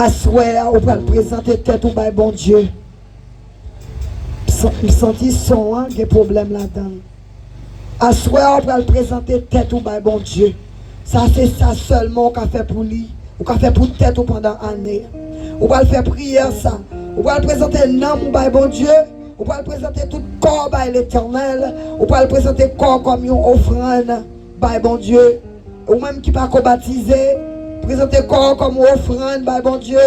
Assoir, on va le présenter tête au bail, bon Dieu. Il sentit son, hein, des problèmes là-dedans. Assoir, on va le présenter tête au bail, bon Dieu. Ça, c'est ça seulement qu'on fait pour lui. Ou qu'on fait pour tête ou pendant année. On va le faire prière, ça. On va le présenter nom au bail, bon Dieu. On va le présenter tout corps by l'Éternel. On va le présenter corps comme une offrande by bon Dieu. Ou même qui pas baptisé, présenter corps comme une offrande by bon Dieu.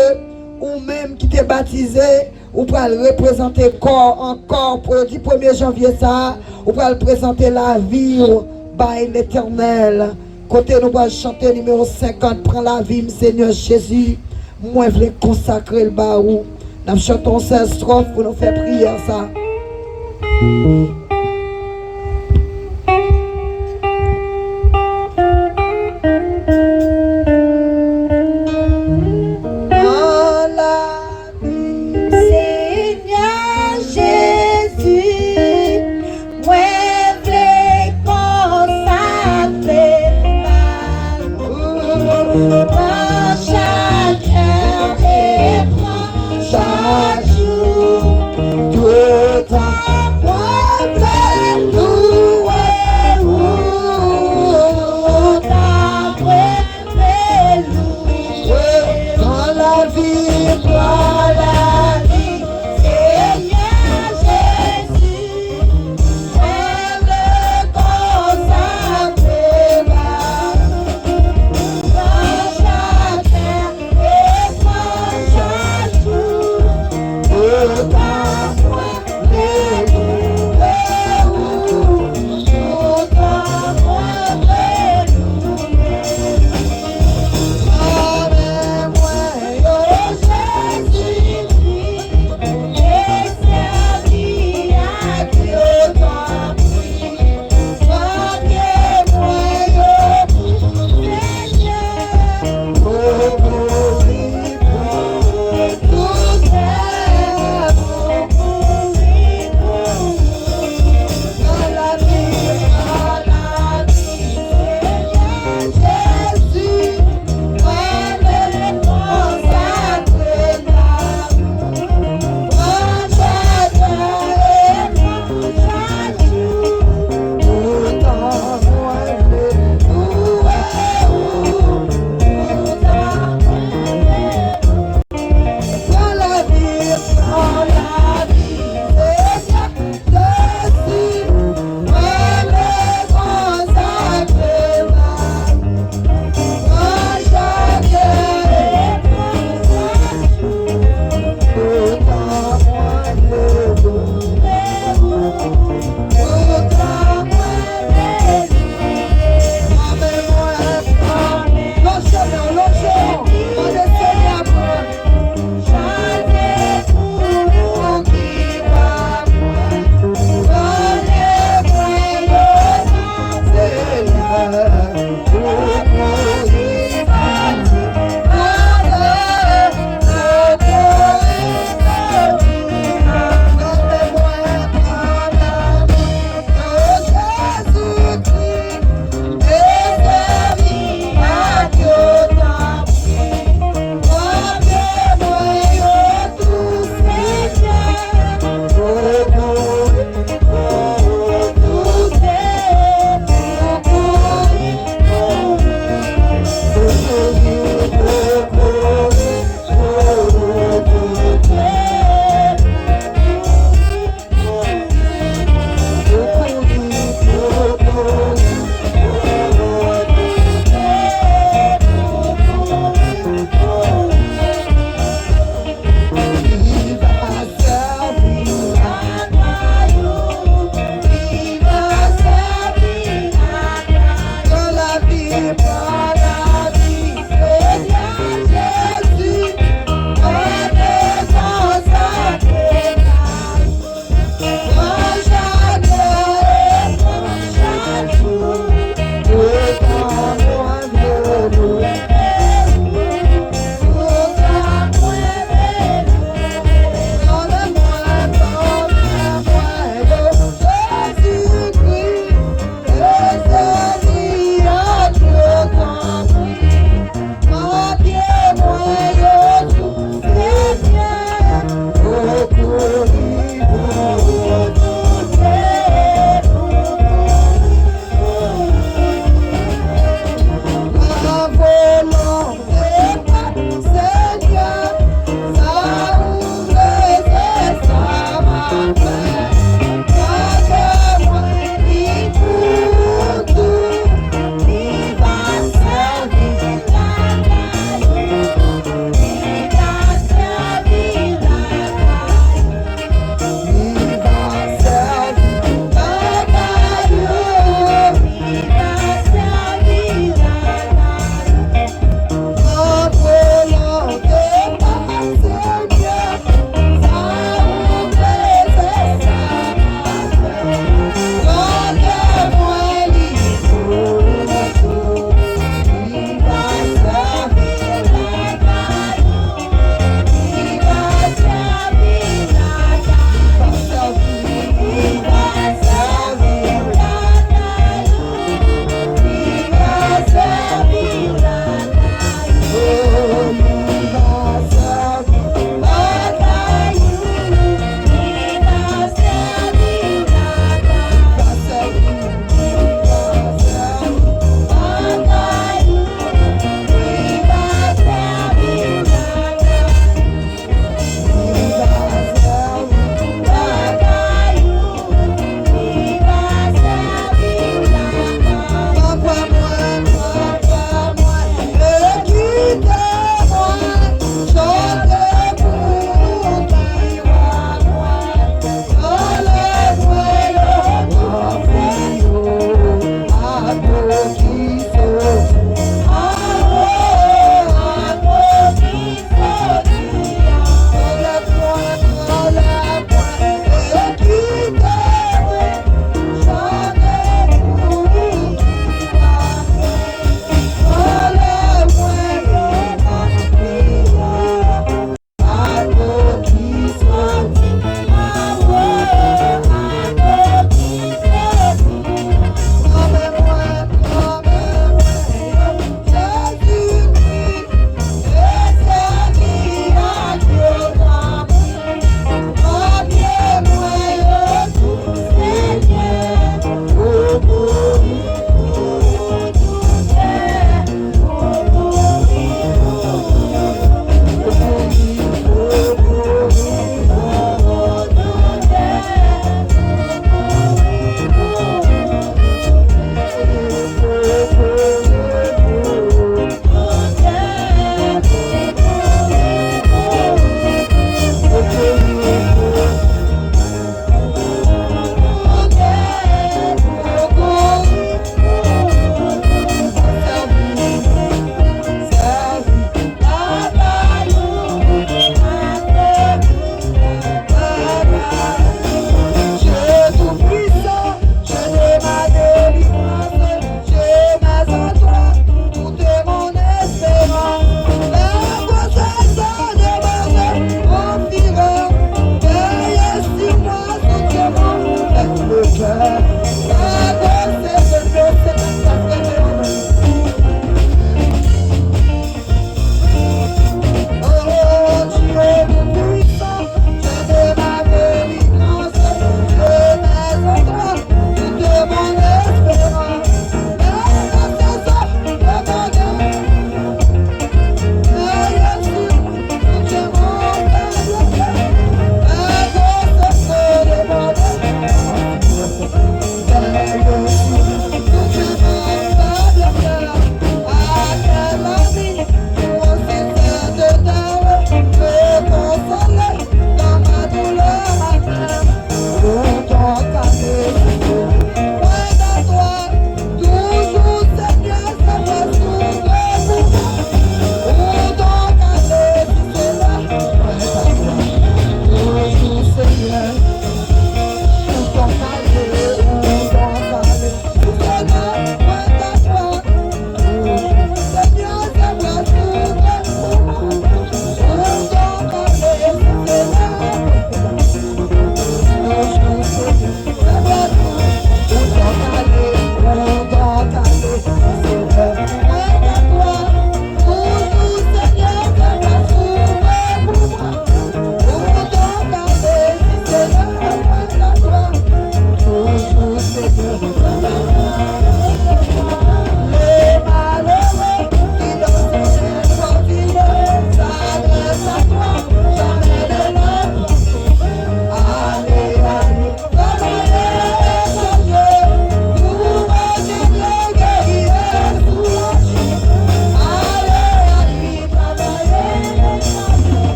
Ou même qui t'est baptisé, ou pour le représenter corps encore pour le 1er janvier ça. On va le présenter la vie by l'Éternel. Côté nous va chanter numéro 50, prends la vie, Seigneur Jésus. Moi je voulais consacrer le barou. Nous chantons 16 strophes pour nous faire prière ça. Chaque jour, tout ta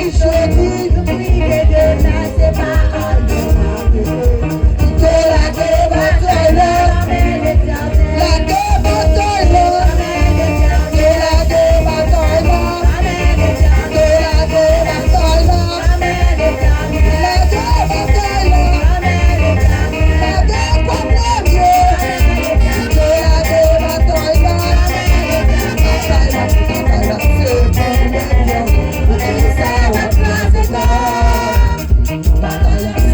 jeudi, prier de là, c'est pas à nous. Que la guerre bataille là, la guerre bataille là, que la guerre bataille là, que la guerre bataille là, la guerre bataille là, la guerre contre Dieu, que la guerre bataille là, bataille là, c'est pour le Dieu, ça va passer là, bataille là.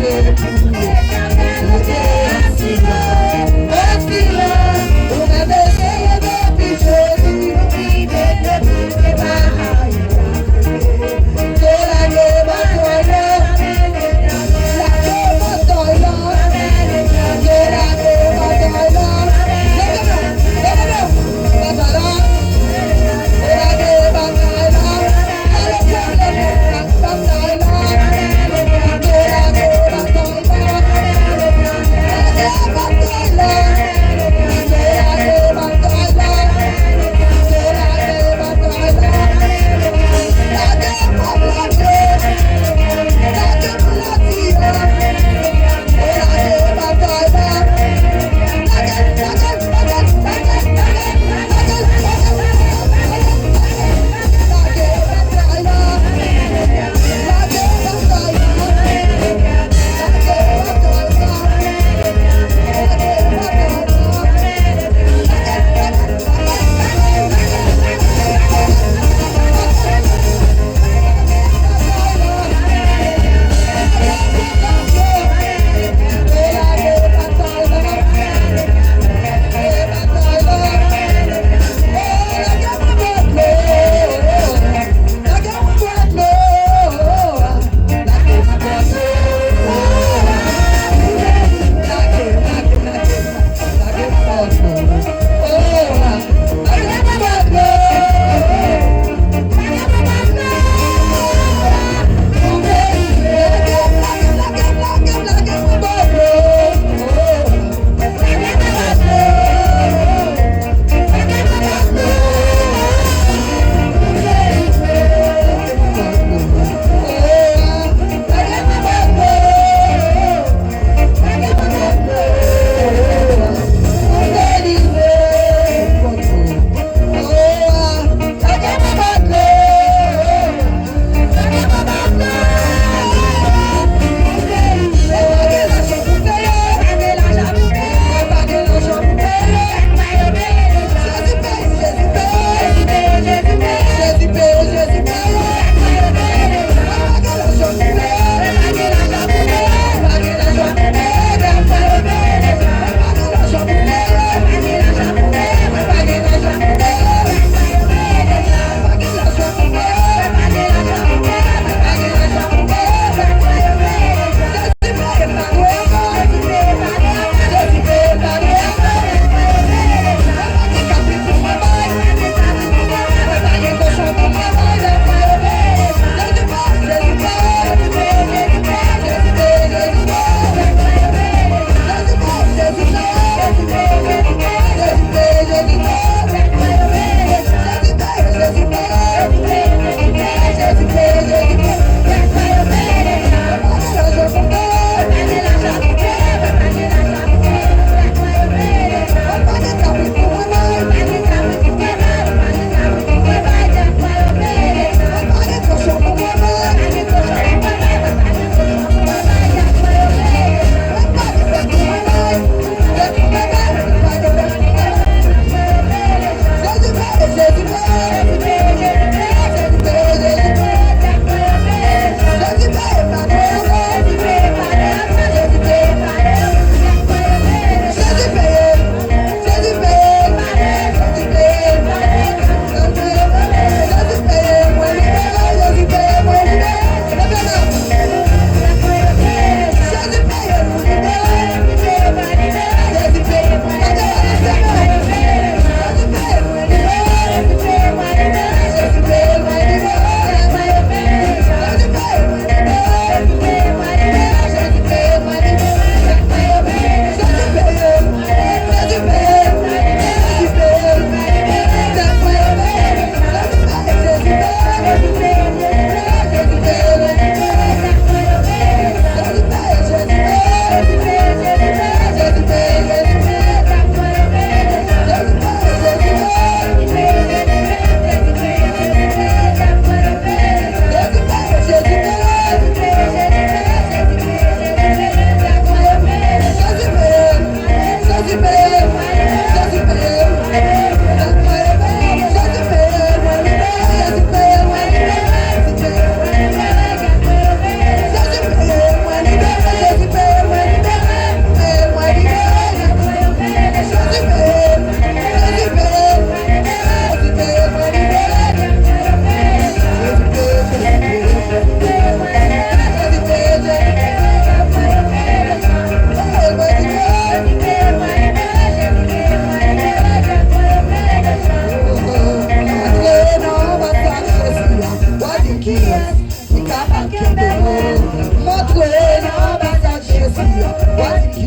qui est capable de nous montrer dans la bagage Jésus. Voici qui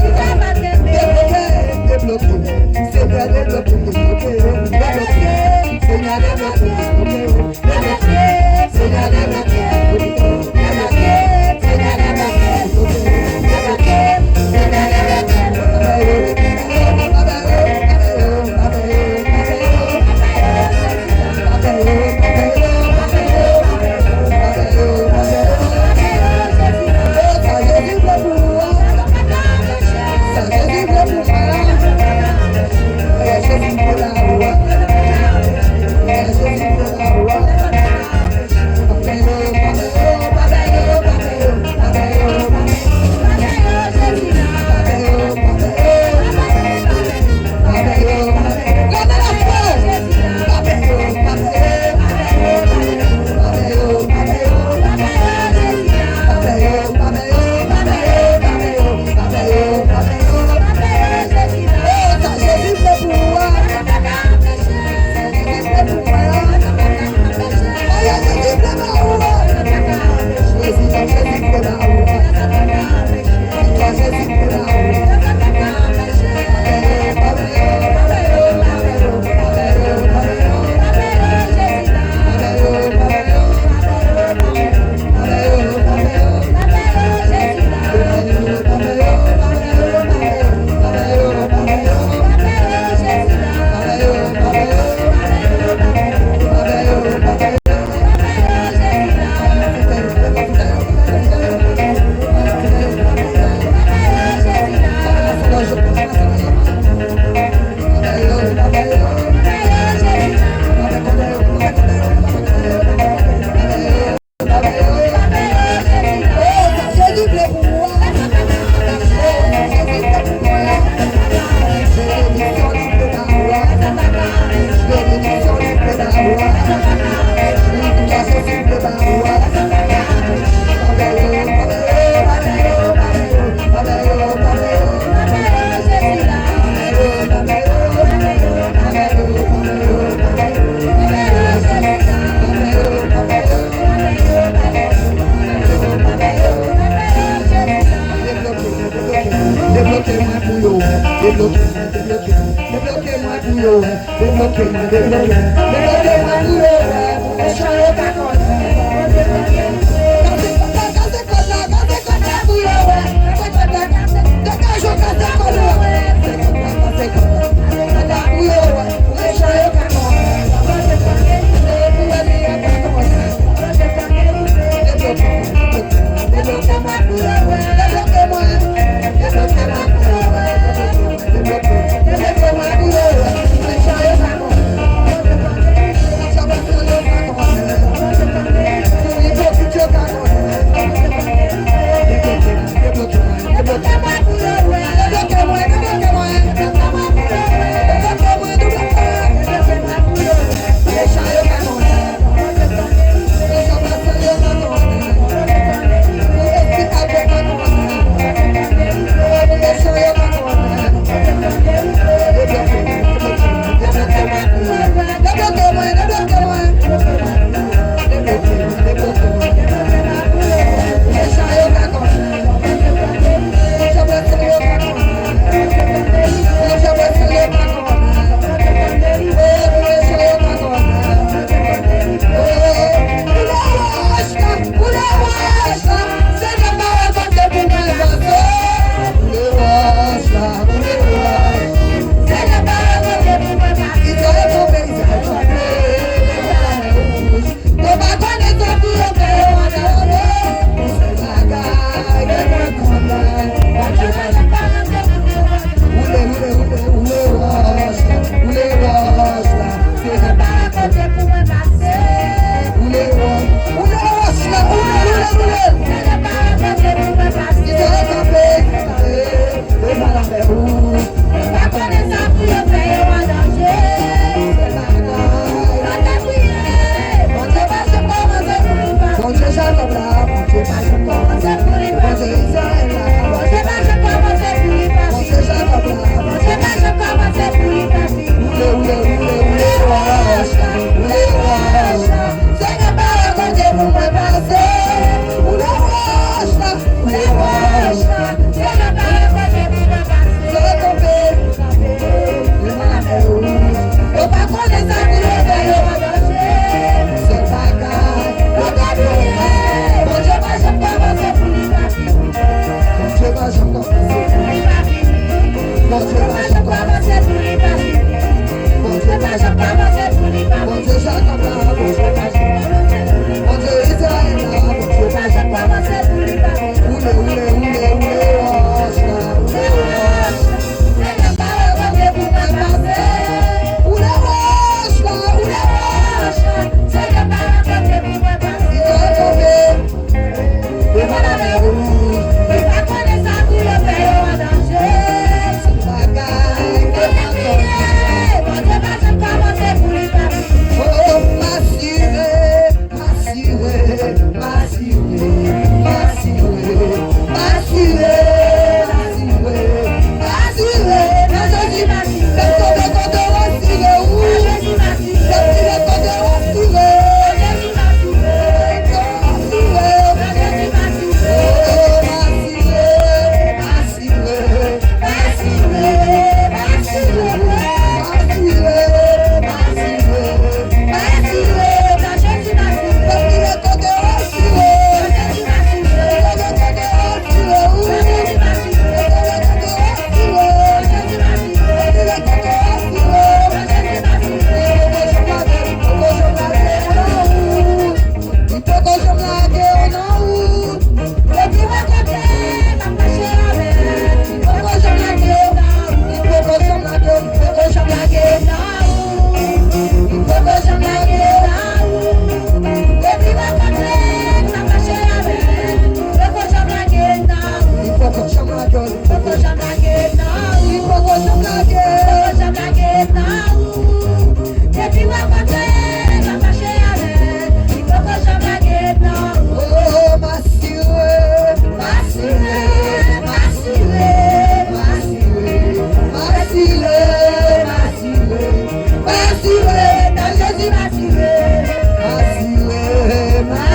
est capable de débloquer. Seigneur, débloquer, débloquer. Seigneur, débloquer, débloquer. Seigneur, débloquer.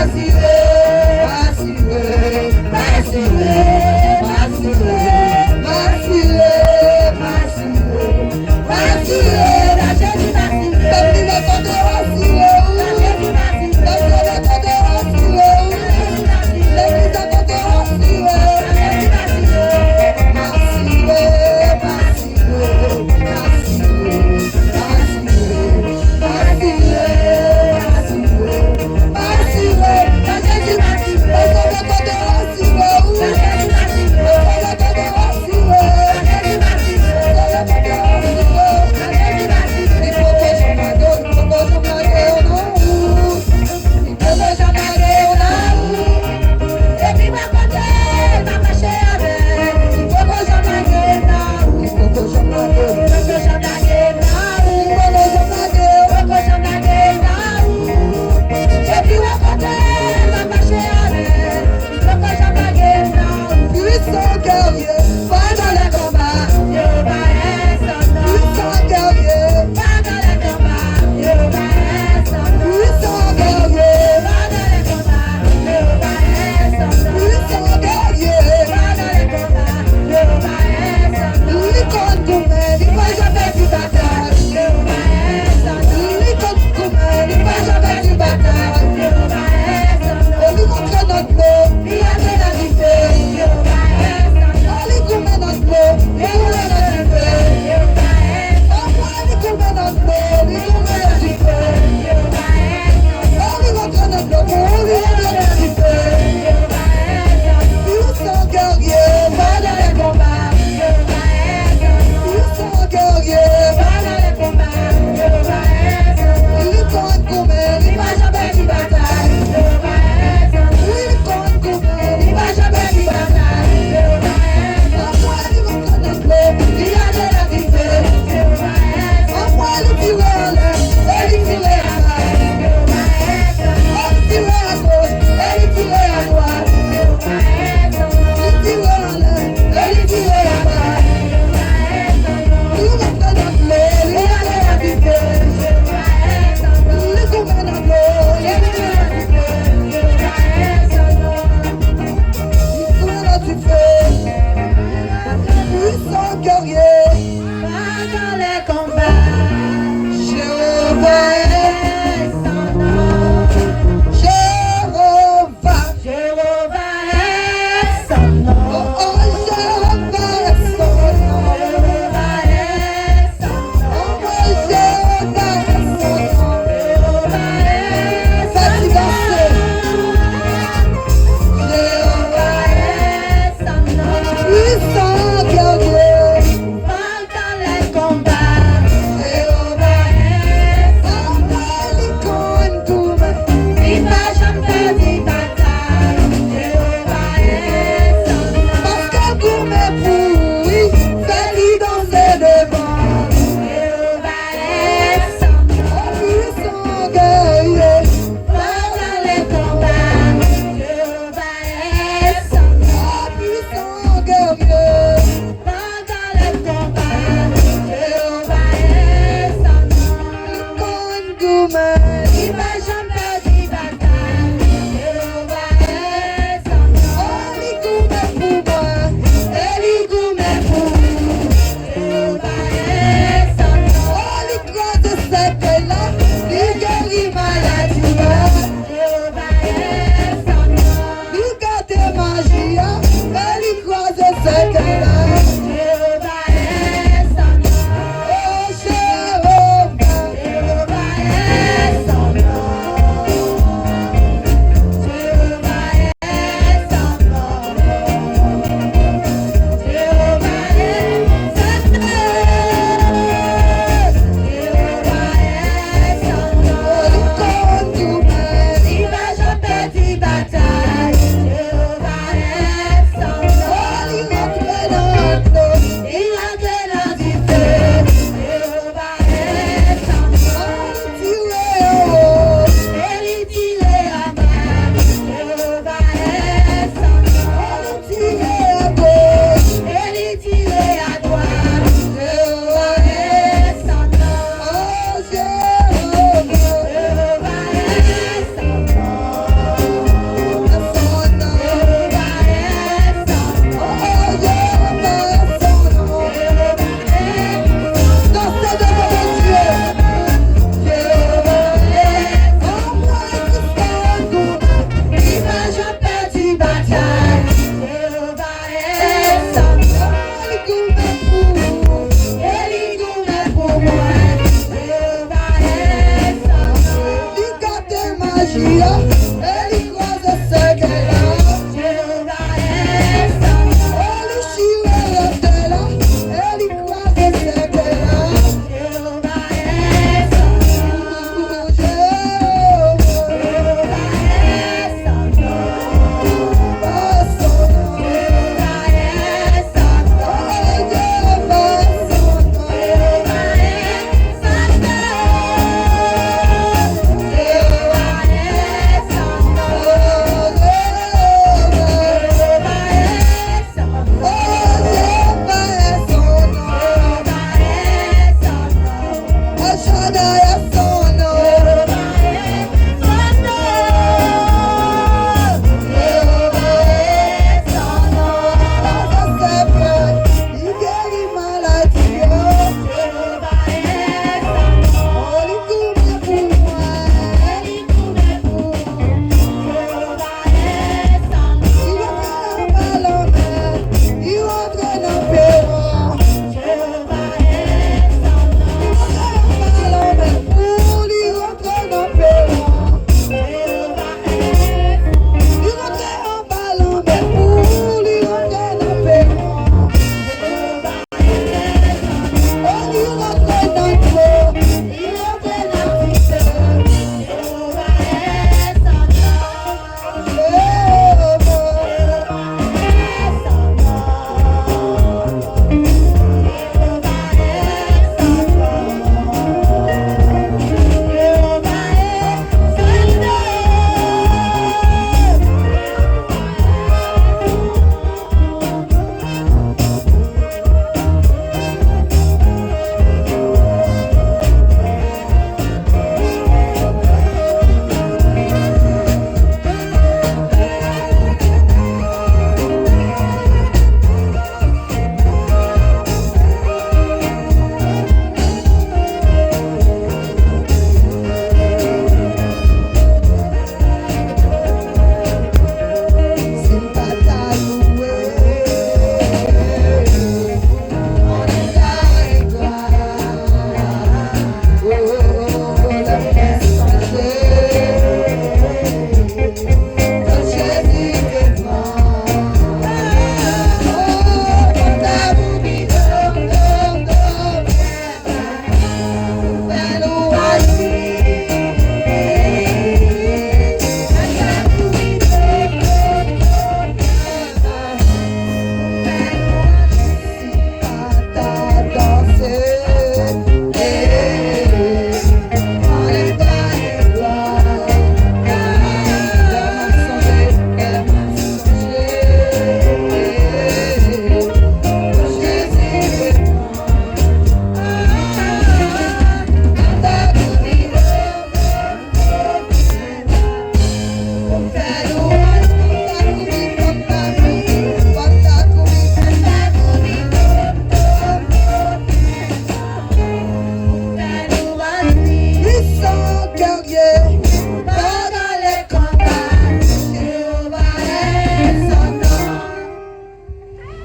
Asile,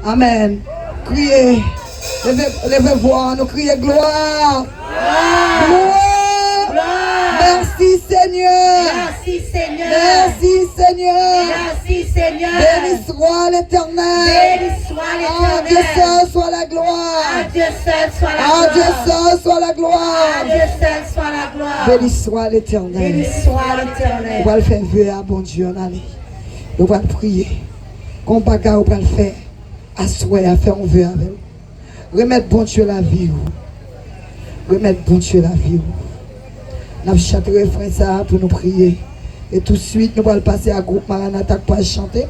Amen. Criez. Levez voix, nous criez gloire. Gloire. Merci Seigneur. Merci Seigneur. Merci Seigneur. Merci Seigneur. Béni soit l'Éternel. Béni soit l'Éternel. À Dieu seul soit la gloire. À Dieu seul soit la À gloire. Dieu seul soit la gloire. À Dieu seul soit la gloire. Béni soit l'Éternel. Béni soit l'Éternel. On va le faire vœu à bon Dieu en aller. On va le prier. Qu'on bagarre, on va le faire. À souhait, à faire un vœu avec. Remettre bon Dieu la vie. Remettre bon Dieu la vie. Nous allons chanter le refrain ça pour nous prier. Et tout de suite, nous allons passer à groupe Maranatha pour chanter.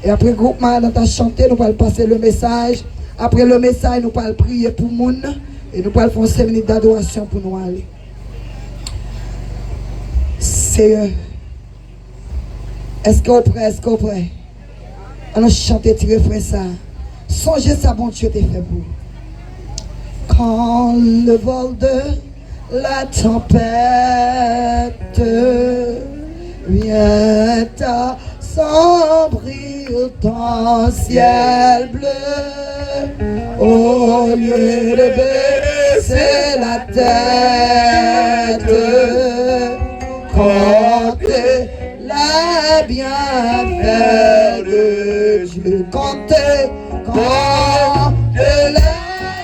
Et après le groupe Maranatha chanter, nous allons passer le message. Après le message, nous allons prier pour le monde. Et nous allons faire 5 minutes d'adoration pour nous aller. Seigneur, est-ce qu'on est prêt? Est-ce qu'on est prêt? Allons chanter le refrain ça. Songez ça, bon Dieu t'es fait pour. Quand le vol de la tempête vient assombrir ton ciel bleu, au lieu de baisser la tête, quand tes les bienfaits de Dieu. Comptez les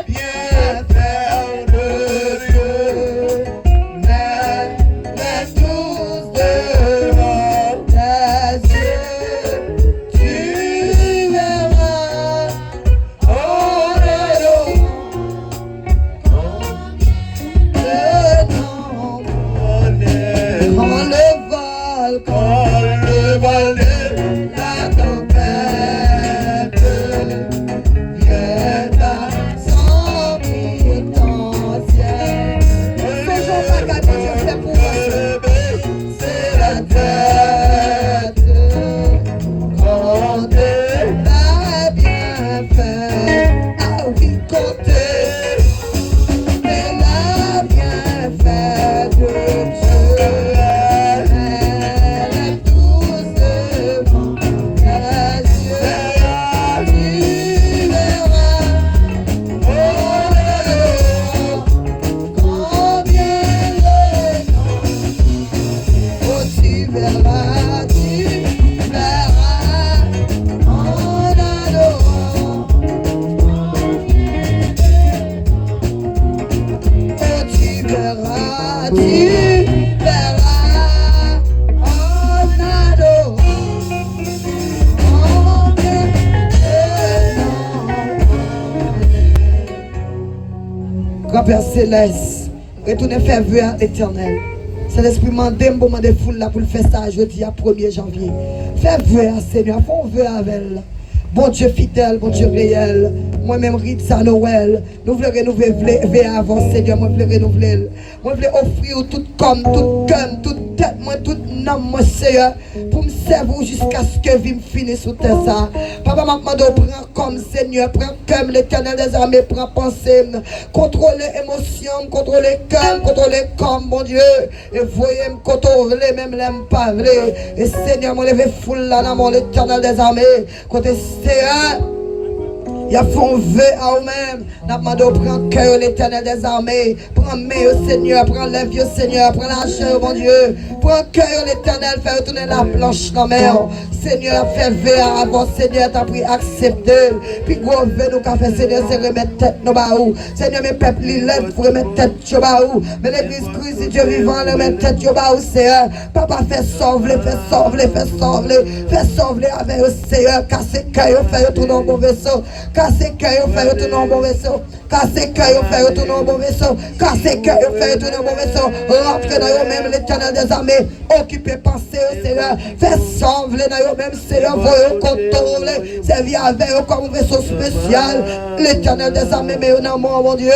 bienfaits de Dieu. Mets tous devant tes yeux. Tu verras en quand le vol de la tempête vient à son potentiel. Faisons pas qu'à Dieu fait pour nous, c'est la tête. Comptez la bienfait, ah oui, comptez la bienfait de Dieu. Grand-Père Céleste, retournez faire vœu à l'Éternel. C'est l'Esprit mandé pour demander foule là pour le faire ça jeudi à 1er janvier. Fais vœu à Seigneur, fais vœu avec elle. Bon Dieu fidèle, bon Dieu réel. Moi-même, Ritza Noël. Nous voulons renouveler avant, Seigneur. Moi, je voulons renouveler. Moi, je voulons offrir tout comme, tout cœur, toute tête, moi, tout nom, moi, Seigneur. Pour me servir jusqu'à ce que vie me finisse sur terre. Ça. Papa, m'a demandé, prends comme Seigneur. Prends comme l'Éternel des armées. Prends pensée. Contrôler émotion, contrôler cœur, contrôler comme, mon Dieu. Et voyez, me contrôler, même l'aime parler. Et Seigneur, moi, lever foule là dans mon l'Éternel des armées. Côté Seigneur. Il y a font vœu à eux-mêmes. N'a demandé prends cœur l'Éternel des armées. Prends main au Seigneur, prends lèvre au Seigneur, prends l'argent mon Dieu. Prends cœur l'Éternel, fais retourner la planche dans la mer. Seigneur, fais vœu avant Seigneur, t'as pris accepte. Puis gros vœu nous qu'a fait Seigneur, c'est remettre tête nos baou. Seigneur, mes peuples l'élève pour remettre tête au baou. Mais l'église Christ, si Dieu vivant, remettre tête au baou, Seigneur. Papa, fais sauver, fais sauver, fais sauver. Fais sauver avec le Seigneur, casse cœur, fais retourner au bon vaisseau. Casse cœur, fais retourner au bon vaisseau. Casse cœur, fais retourner au bon vaisseau. Casse cœur, fais retourner au bon vaisseau. Rentre dans eux-mêmes l'Éternel des armées. Occupez, pensez au Seigneur. Fais sauver dans eux-mêmes, Seigneur. Voyez, contrôler. Servir avec eux comme un vaisseau spécial. L'Éternel des armées, mais au nom, mon Dieu.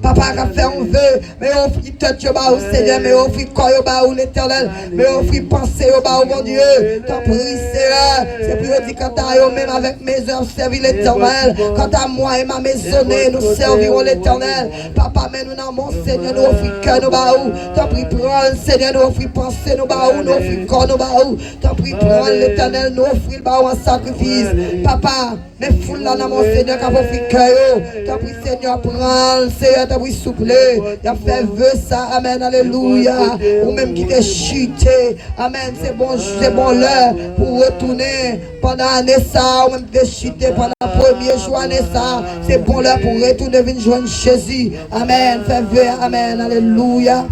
Papa a fait un vœu, mais offre tête au Seigneur, mais offre corps au l'Éternel, mais offre pensée au bas, mon Dieu. T'en prie, Seigneur. C'est plus dit quant à eux, même avec mes œuvres, servir l'Éternel. Quant à moi et ma maisonnée, nous servirons l'Éternel. Papa, mais nous dans mon Seigneur, nous offrons cœur au bas. T'en prie, prends, Seigneur, nous offrons pensée au bas, nous offrons corps au bas. T'en prie, prends l'Éternel, nous offrons le bas en sacrifice. Papa, mais foule là dans mon Seigneur, qui a offert cœur. T'en prie, Seigneur, prends, Seigneur. Oui, souple, il a fait vœu ça, amen, alléluia, ou même qui t'est chuté, amen, c'est bon l'heure pour retourner pendant l'année ça, ou même t'es chuté pendant le premier jour année ça, c'est bon l'heure pour retourner venir joindre Jésus, amen, fait vœu, amen, alléluia,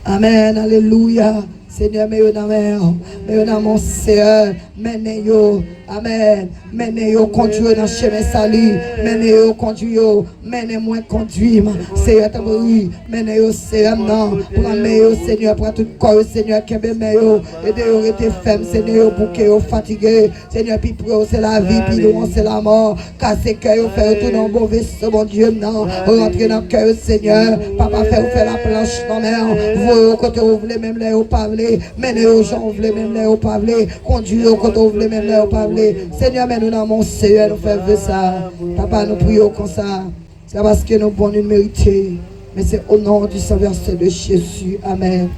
amen, alléluia. Seigneur, mets-yo dans mon Seigneur, menez-yo, amen, menez-yo, conduis dans le chemin salut, menez-yo, conduis-yo, menez-moi, conduis-moi, Seigneur, t'abri, menez-yo, Seigneur, non, prends-moi, Seigneur, prends tout corps, Seigneur, qui est meilleur, aidez-yo, restez ferme, Seigneur, pour que vous fatigué, Seigneur, puis pour c'est la vie, puis nous, c'est la mort, cassez cœur, faites tout dans le bon vaisseau, mon Dieu, non, rentrez dans le cœur, Seigneur, papa, fait la planche, non, mais, vous, quand vous voulez, même là, vous parlez, menez aux gens, vous voulez même les au pavé, conduire quand vous voulez même les au pavé. Seigneur, mais nous dans mon Seigneur, nous faisons ça. Papa, nous prions comme ça. C'est parce que nous pouvons nous mériter. Mais c'est au nom du Sauveur de Jésus. Amen.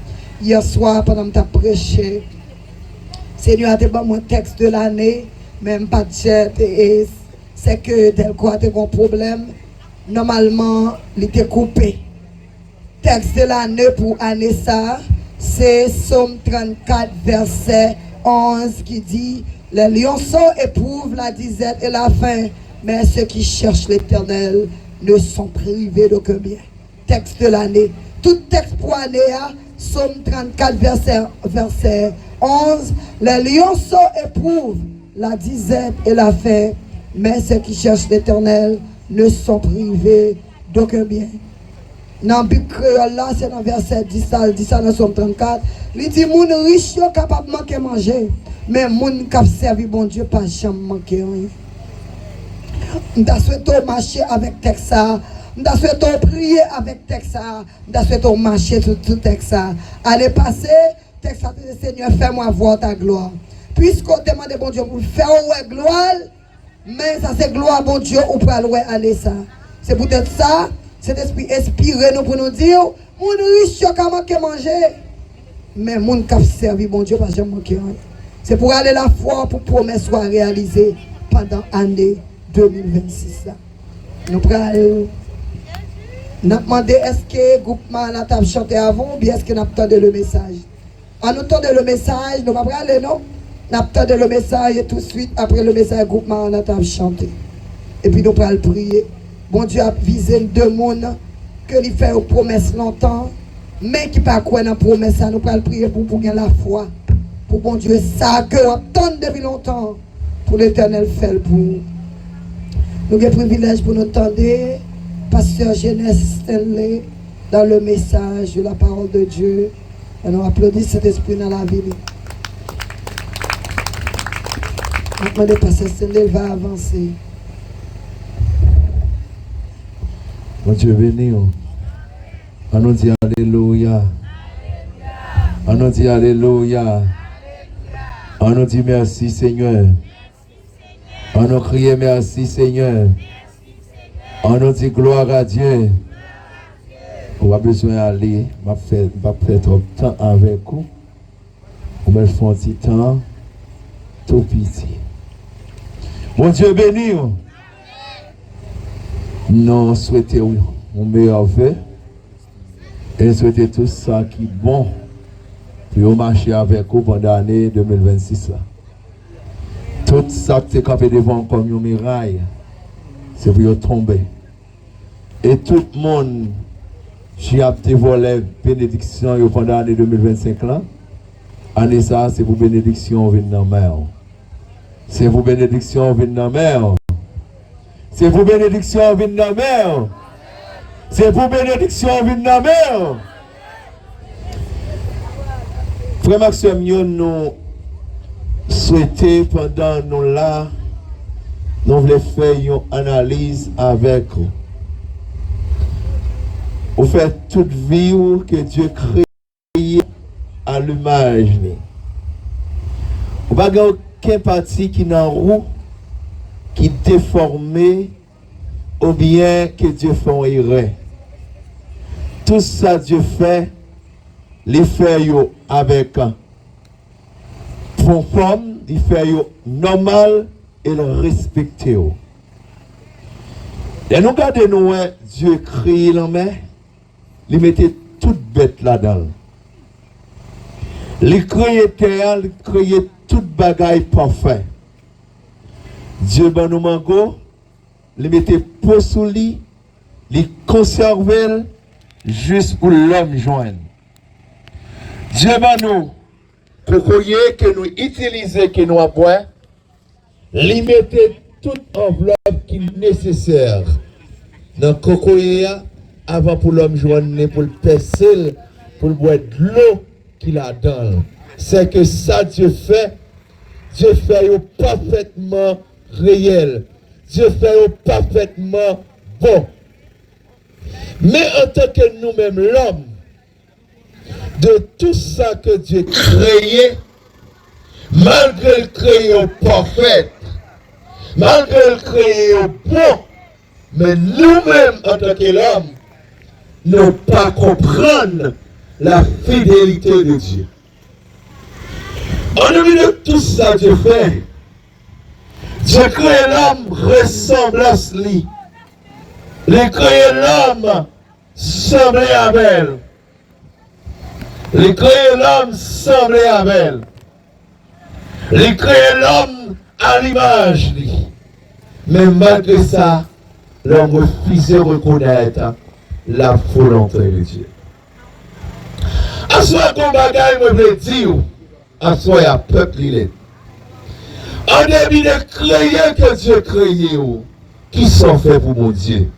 Hier soir, pendant que tu as prêché, Seigneur, tu as donné mon texte de l'année, même pas de jet, et c'est que tel quoi tu as un problème. Normalement, il était coupé. Texte de l'année pour année ça. c'est Psaume 34, verset 11 qui dit: les lionceaux éprouvent la disette et la faim, mais ceux qui cherchent l'Éternel ne sont privés d'aucun bien. Texte de l'année. Tout texte pour l'année, Psaume 34, verset 11. Les lionceaux éprouvent la disette et la faim, mais ceux qui cherchent l'Éternel ne sont privés d'aucun bien. Dans le Bible créole là, c'est dans verset 10, ça dit ça dans Psaume 34. Il dit: moun riche sont capable de manquer manger, mais moun qui servi bon Dieu pas jamais manquer rien. Nous souhaitons marcher avec texte ça. Nous souhaitons prier avec texte ça. Nous souhaitons marcher sur tout texte ça. Allez passer, texte ça, Seigneur, fais-moi voir ta gloire. Puisqu'on demande bon Dieu pour faire ouais gloire, mais ça c'est gloire bon Dieu ou pour aller ça. C'est peut-être ça. Cet esprit inspiré nous pour nous dire: moun riche qui a manqué manger, mais moun qui a servi bon Dieu pas jamais manqué rien. C'est pour aller la foi pour promesse soit réalisée pendant l'année 2026 là. Nous prenons. Nous demandons est-ce que le groupement a chanté avant ou bien est-ce que nous attendons le message. En nous attendant le message, nous ne pouvons pas aller non. Nous attendons le message et tout de suite après le message, le groupement a chanté. Et puis nous allons prier. Bon Dieu a visé deux mondes que il fait aux promesses longtemps, mais qui pas quoi dans la promesse, nous allons prier pour gagner la foi. Pour bon Dieu, ça que nous attendons depuis longtemps, pour l'Éternel faire pour nous. Nous avons le privilège pour nous entendre Pasteur Jeunesse Stanley dans le message de la parole de Dieu. Et nous applaudissons cet esprit dans la vie. Maintenant, le Pasteur Stanley va avancer. Mon Dieu béni. On nous dit Alléluia. On nous dit Alléluia. On nous dit merci Seigneur. On nous crie merci Seigneur. On nous dit gloire à Dieu. On a besoin d'aller. On va faire trop de temps avec vous. On va faire un petit temps. Tout petit. Mon Dieu béni. Nous souhaitons un meilleur vœu. Et souhaitons tout ça qui est bon pour marcher avec vous pendant l'année 2026. Tout ça qui est capé devant comme une muraille, c'est pour tomber. Et tout le monde qui a volé bénédiction pendant l'année 2025 là, année ça, c'est pour bénédiction venir dans la mer. C'est pour bénédiction venir dans la mer. C'est pour bénédiction venir dans la mer. C'est pour bénédiction venir dans la mer. Frère Maxime, nous souhaitons pendant nous là, nous voulons faire une analyse avec vous. Vous faites toute vie que Dieu crée à l'image. Vous n'avez aucun parti qui est en roue, qui est déformé, ou bien que Dieu fait un erreur. Tout ça Dieu fait, les fait avec forme, il fait normal et le respecter. Et nous regardons nous, Dieu crée l'homme, il mettait toute bête là-dedans. Il créait terre, il créait toute bagaille parfait. Dieu ban nous mango, il mettait peau sous lui, il conservait juste pour l'homme joindre. Dieu ban nous pour que nous utilisons, que nous avons, il mettait toute enveloppe qui est nécessaire dans le cocoyer avant pour l'homme joindre, pour le percer, pour le boire de l'eau qu'il a dans. C'est que ça Dieu fait parfaitement réel. Dieu fait parfaitement bon. Mais en tant que nous-mêmes, l'homme, de tout ça que Dieu créé, malgré le créé parfait, malgré le créé bon, mais nous-mêmes en tant que l'homme, ne pas comprendre la fidélité de Dieu. En dehors de tout ça Dieu fait, Dieu crée l'homme ressemblance lui. Il crée l'homme semblé à elle. Il crée l'homme semblé à elle. Il crée l'homme à l'image. Mais malgré ça, l'homme refuse de reconnaître la volonté de Dieu. À soi qu'on bagaille, je veux dire, à soi, il y a peuple, il est. En début de créer que Dieu créé, qui sont faits pour mon Dieu?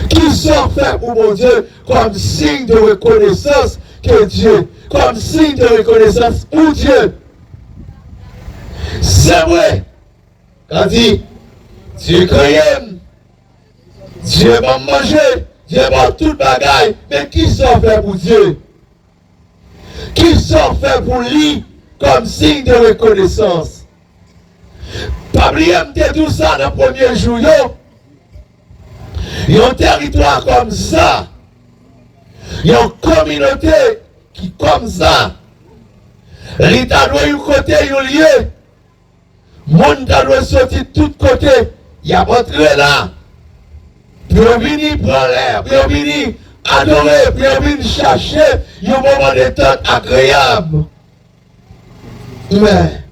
Qui sont faits pour mon Dieu comme signe de reconnaissance que Dieu, comme signe de reconnaissance pour Dieu? C'est vrai. Quand dit, Dieu créé, Dieu va manger, Dieu va tout bagaille, mais qui sont faits pour Dieu? Qui sont faits pour lui comme signe de reconnaissance? Pas oublier tout ça dans le premier jour. Il y a un territoire comme ça. Il y a une communauté qui comme ça. L'État doit y côté, un lieu. Le monde doit sortir de tous côtés. Il y a rentré là. Puis on vient prendre l'air, puis on vient adorer, puis on vient chercher un moment de temps agréable. Mais,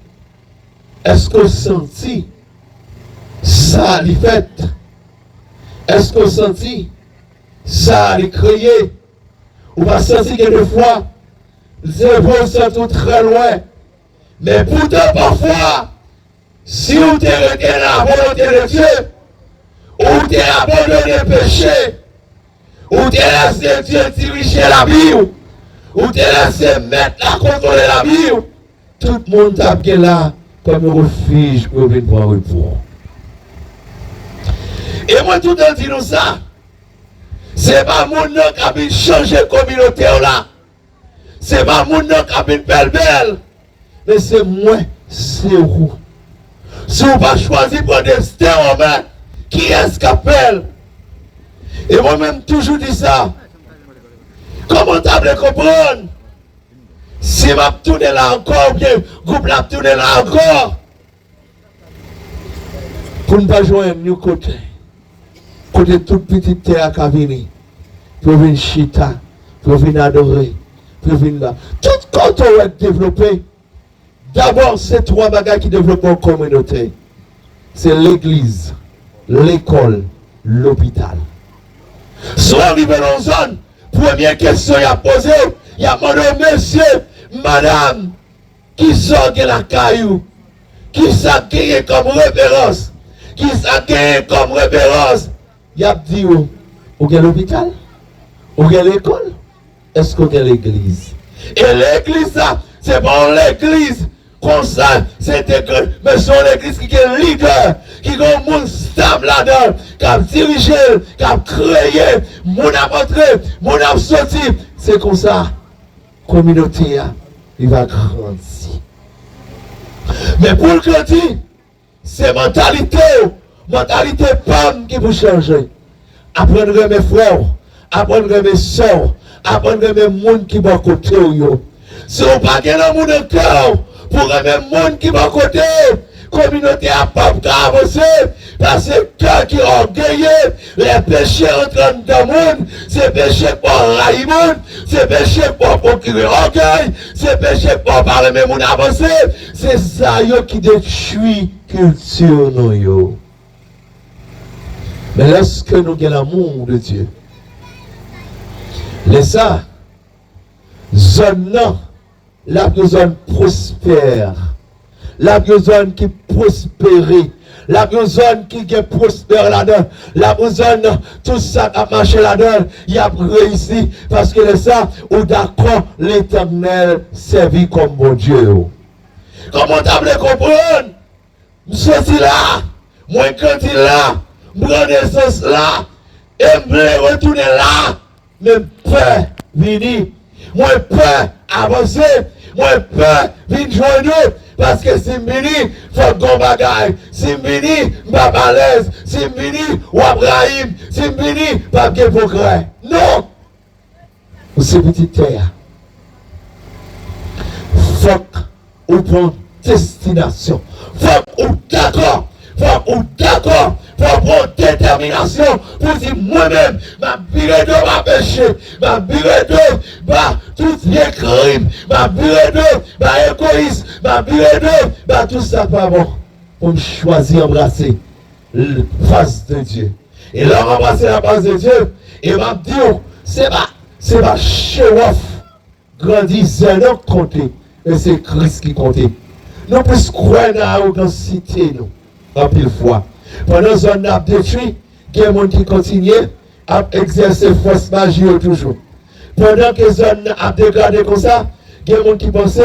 est-ce qu'on sentit ça les fait? Est-ce qu'on sentit ça les crier? Ou pas senti quelquefois, les épaules sont très loin. Mais pourtant, parfois, si on te retient la volonté de Dieu, ou t'es abandonné le péché, ou t'es laissé Dieu diriger la vie, ou t'es laissé mettre la contrôler la vie, tout le monde tape là comme un refuge pour venir prendre repos. Et moi tout le temps dis nous ça, c'est pas mon nom qui a bien changé la communauté là, c'est pas mon nom qui a bien belle, mais c'est moi, c'est vous. Si vous pas choisi pour destin en main, qui est-ce qui appelle? Et moi-même toujours dit ça. Comment t'as de comprendre? Si je tourne là encore, bien, groupe la tourne là encore. Pour ne pas jouer un côté. Côté toute petite terre qui a venu. Pour venir chita, pour venir adorer, pour venir là. Tout quand on va développer, d'abord c'est trois bagages qui développent une communauté. C'est l'église, l'école, l'hôpital. Soit arrivé dans une zone, première question il a posé, il a demandé monsieur, madame, qui sort de la caillou, qui s'est gagné comme référence, qui s'est gagné comme référence. Il a dit, vous avez l'hôpital, vous avez l'école, est-ce que vous avez l'église? Et l'église, c'est pas l'église. Comme ça, c'était que, mais c'est l'église qui est leader, qui a un monde stable là-dedans, qui a dirigé, qui a créé, mon a montré, mon a sorti. C'est comme ça, la communauté, il va grandir. Mais pour le grandir, c'est mentalité pomme qui vous changer. Apprendre mes frères, apprendre mes soeurs, apprendre mes monde qui vont côté. Si on pas gagner dans mon cœur, pour le même monde qui va côté, communauté à pas avancer, parce que cœur qui est orgueilleux, les péchés rentrent dans le monde, c'est péché pour railler le monde, c'est péché pour procurer orgueil, c'est péché pour parler même monde avancer, c'est ça qui détruit culture nous. Mais lorsque nous avons l'amour de Dieu, les ça, zone non, la zone prospère, la zone qui prospère, la zone qui est prospère là-dedans, la zone, tout ça qui a marché là-dedans, il a réussi parce que les ça, ou d'accord, l'Éternel servit comme bon Dieu. Comment t'as voulu comprendre? Je suis là, moi quand il est là, je prends naissance là, et je veux retourner là, mais peur venir, moi peur avancer, moi peur venir joindre, parce que si je viens, il faut qu'on bagaille, si je viens, je ne suis pas à l'aise, si je viens, ou Abraham, si je viens, je ne pas de progrès. Non! C'est petite terre. Faut qu'on prenne destination. Faut qu'on d'accord. Faut qu'on d'accord. Faut prendre détermination pour dire moi-même, ma biré de ma péché, ma biré de tout vieux crime, ma bureau, ma égoïsme, ma bureau, tout ça pas bon. Pour me choisir embrasser la face de Dieu. Et là, embrasser la face de Dieu, et m'a dit, c'est pas show-off, grandisseur, non compter, mais c'est Christ qui comptait. Nous plus croire dans l'arrogance, nous, en pile fois. Pendant que nous avons détruit, il y a des gens qui continuent à exercer force magie toujours. Pendant que nous avons dégradé comme ça, il y a des gens qui pensent,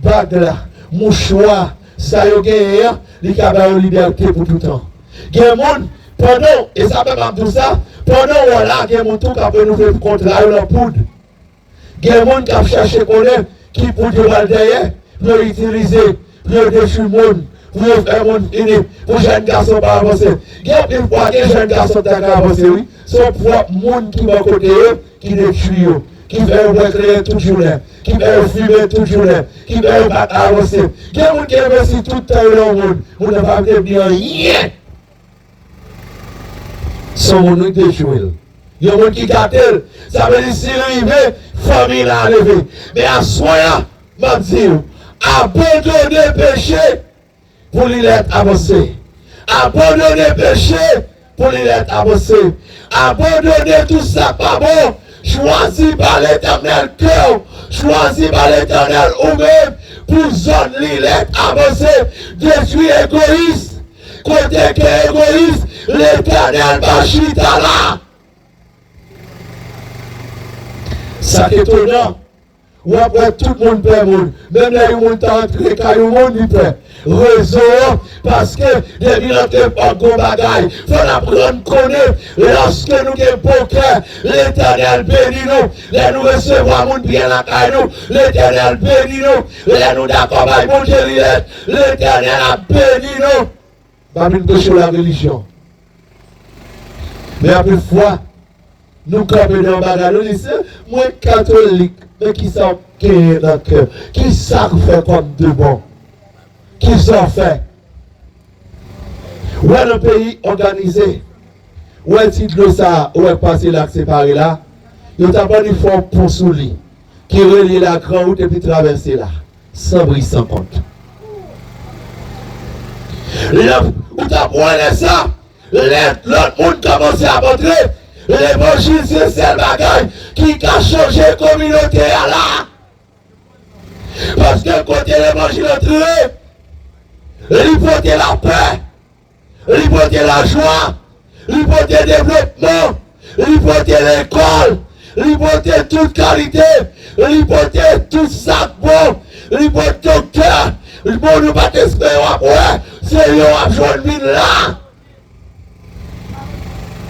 bague là, mouchoir, ça y est gagné, il y a une liberté pour tout le temps. Il y a des gens, pendant, et ça peut pas tout ça, pendant voilà, il y a des gens qui ont renouvelé le contrat, leur poudre. Il y a des gens qui ont cherché qui pour dire derrière, pour utiliser, pour détruire le monde. Pour faire mon fini, pour jeune garçon pas avancer. Il y a une fois que jeune garçon t'a avancé, oui, son propre monde qui va côté eux, qui détruit, qui fait recréer toute journée, qui fait fumer toute journée, qui fait avancer. Il y a des gens qui investissent tout le temps dans le monde, on ne va pas devenir rien. Son monde détruit. Il y a des gens qui gâtent, ça veut dire si arrivé, famille l'a enlevé. Mais à soi, je dis, abandonner le péché. Pour lui être avancé. Abandonner le péché pour lui être avancé. Abandonner tout ça pas bon. Choisi par l'éternel cœur. Choisi par l'éternel ou même pour zone lui être avancé. Détruire égoïste. Côté qui est égoïste, l'éternel va chita là. Ça est étonnant. Ou après tout le monde peut monde. Même là, il monte entre quand le monde il peut. Réseau, parce que depuis notre époque, on bagaille, il faut apprendre à connaître. Lorsque nous avons bon cœur, l'éternel bénit nous. Là, nous recevons monde bien la caille nous. L'éternel bénit nous. Là, nous d'accord avec mon Dieu, l'éternel a béni nous. Pas une péché la religion. Mais après fois, nous campons dans le bagage, nous disons, moi catholique, mais qui sont dans le cœur, qui savent faire comme de bon, qui sont fait. Où est le pays organisé, où est le titre de ça, où est passé là, séparé là, il y a pas une forme pour sous lui, qui relie la grande route et puis traverser là, sans bris, sans compte. Là, où tu as pointé ça, l'autre monde commence à montrer. L'évangile, c'est celle bagaille qui a changé la communauté là. Parce que côté l'évangile entré, il porte la paix, il porte la joie, il porte le développement, il porte l'école, il porte toute qualité, il porte tout ça bon, il porte tout cœur. Bon, nous pas espérer après, c'est lui qui a joué là.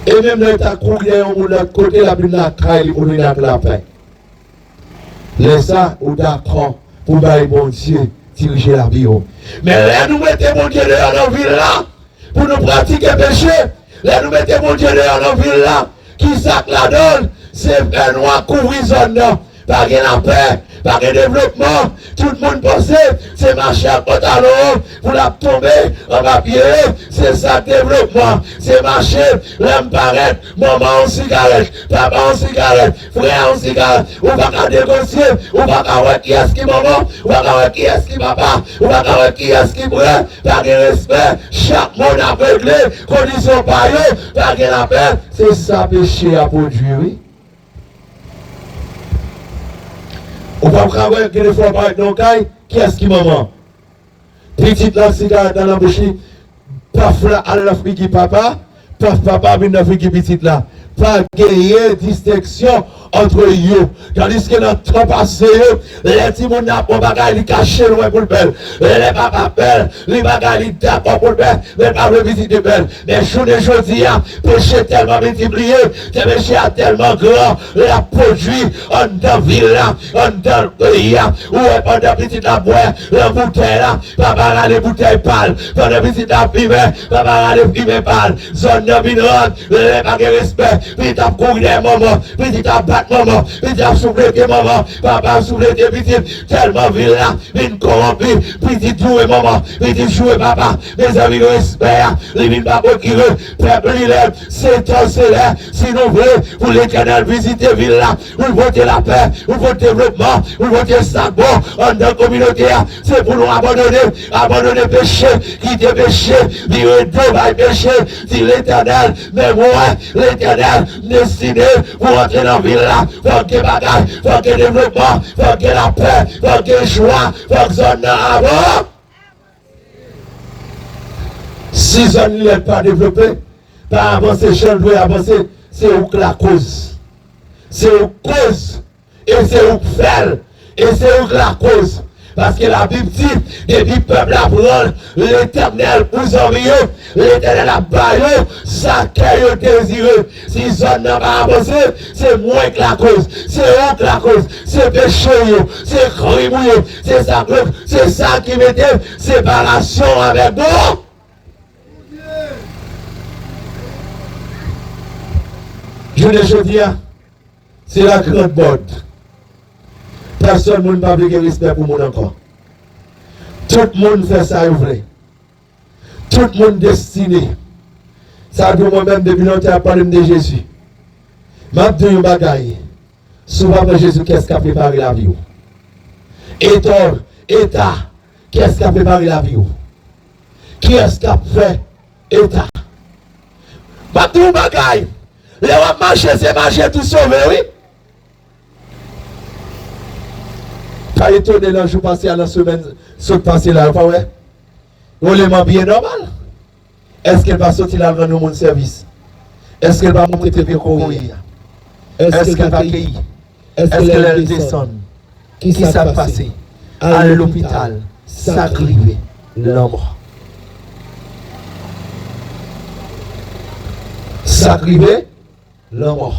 Et même dans l'état courrier, on de l'autre côté, la Bible la caille, on est dans la paix. Laisse ça, on d'accord pour bailler bon Dieu, diriger la vie. Mais là, nous mettons mon Dieu dehors dans la ville là, pour nous pratiquer le péché. Là, nous mettons mon Dieu dehors dans la ville là, qui sac la donne, c'est un noir couvrir zone là, pas la paix. Par le développement, tout le monde pensait, c'est marcher à pantalon, pour la tomber en papier, c'est ça le développement, c'est marcher, l'homme paraît, maman en cigarette, papa en cigarette, frère en cigarette, ou pas qu'à négocier, ou pas qu'à voir qui est-ce qui maman, ou pas qu'à voir qui est-ce qui papa, ou pas qu'à voir qui est-ce qui brûle, par le respect, chaque monde a réglé, condition par eux, par la paix, c'est ça péché à produire, oui. On va travailler que des fois par exemple, qui est-ce qui maman? Petite la cigarette dans la bouche, paf là, à la friki papa, paf papa, vient la friki petite là. Pas gagner distinction entre eux. Tandis que dans trop passé, les petits gens n'ont pas bagaille, ils cachent loin pour le bel. Les papas belles, les bagailles, ils d'accord pour le bel, mais pas le visiter belle. Mais je ne dis pas, péché tellement multiplié, ce péché a tellement grand, la produit en dans ville là, en dans le pays là, où est pendant petit la boire, la bouteille là, papa a les bouteilles pâles, pendant petit la fumée, papa a les fumées pâles, zone de mineral, les pas de respect. puis t'as couru des moments, puis t'as battu maman, puis t'as soufflé des mamans, papa soufflé des petites, tellement ville là, une corrompue, puis t'as joué maman, puis t'as joué papa, mes amis le espèrent, les villes pas qui veut, peuple l'élève, c'est temps c'est là, si nous voulons, pour l'Éternel visiter ville là, vous votez la paix, vous votez le développement, vous votez ça bon, en notre communauté, c'est pour nous abandonner péché, quitter péché, vivre de péché, dit l'Éternel, mais moi, l'Éternel, destiné pour entrer dans la ville là, faut que bagaille, faut que développement, faut que la paix, faut que joie, faut que zone avant. Si zone n'est pas développée, pas avancer, je dois avancer, c'est où que la cause. C'est où cause, et c'est où faire, et c'est où que la cause. Parce que la Bible dit, depuis le peuple apprend, l'Éternel vous envie, l'Éternel a baillé, ça qu'il désireux. Si zone n'a pas avancé, c'est moins que la cause, c'est où que la cause, c'est péché, c'est crime, c'est ça qui mettait séparation avec nous. Je ne dis pas, c'est la grande mode. Personne ne peut pas respect pour moi encore. Tout le monde fait ça, vrai. Tout le monde destiné. Ça doit moi-même depuis longtemps à parler de Jésus. Je dis un bagaille. Souvent, Jésus, qu'est-ce qui a préparé la vie? État, qu'est-ce qui a préparé la vie? Qui est-ce qui a fait État? Je dis un bagaille. Les gens marchent, c'est marcher tout sauvé, oui? Quand il tourne là, je passe à la semaine, ce passé là, pas ouais? On les bien normal. Est-ce qu'elle va sortir là dans mon service? Est-ce qu'elle va monter pour courir? Est-ce qu'elle va accueillir? Est-ce qu'elle va descendre? Qui s'est passé? À l'hôpital, sacrifié, l'homme. Sacrifié, l'homme.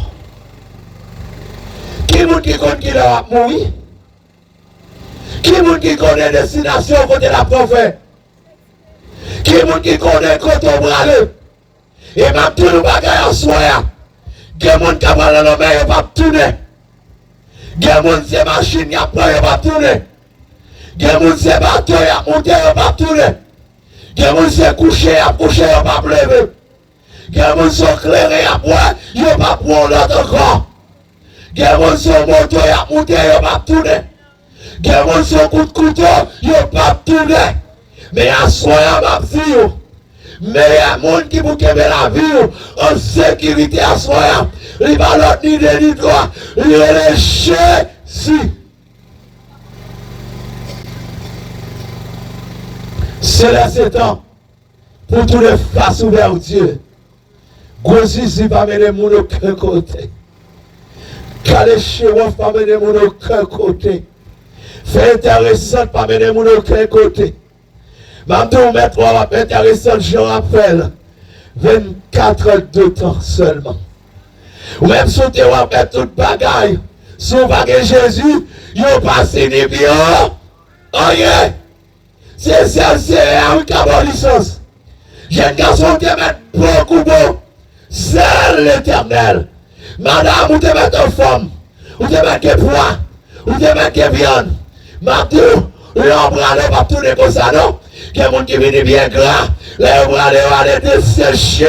Qui est-ce qui compte qu'il a mouru? Qui est-ce qui connaît la destination côté la prophète? Qui est-ce qui connaît côté au bras? Et même tout le bagage en soi, il y a des gens qui ont dans le main, ils ne pas tourner. Il y a des gens qui ont des machines, ils ne pas tourner. Il y a des gens qui ont des bateaux, ils ne monter, ils ne pas tourner. Il y a des gens qui sont couchés, ils ne pas lever. Il y a des gens qui sont clairés, ils ne pas prendre l'autre encore. Il y a des gens qui sont motos, ils ne monter, ils ne pas tourner. Il y a des gens qui sont coup de couteau, ils ne pas tourner. Mais à soi, il y a mais il y a des gens qui vous aiment la vie en sécurité à soi. Il va l'autre ni de ni droit. Il est Jésus. C'est là ce temps pour tous les faces ouvertes au Dieu. Gros Jésus va mener mon aucun côté. Calé chez moi va mener mon aucun côté. Fait intéressant va mener mon aucun côté. Maintenant, mettre intéressant, je rappelle, 24 heures de temps seulement. Ou même si tu vas mettre toute bagaille, si on va que Jésus, il n'a pas signé bien. Oh yeah! C'est ça, c'est un cabot licence. Jeune garçon, tu met beaucoup beau. C'est l'Éternel. Madame, ou te met en forme, ou te met que poids, ou te met que viande. Maintenant, l'ombre ne va pas tourner comme ça, non? Il y a des gens qui viennent bien gras, les bras vont aller dessécher.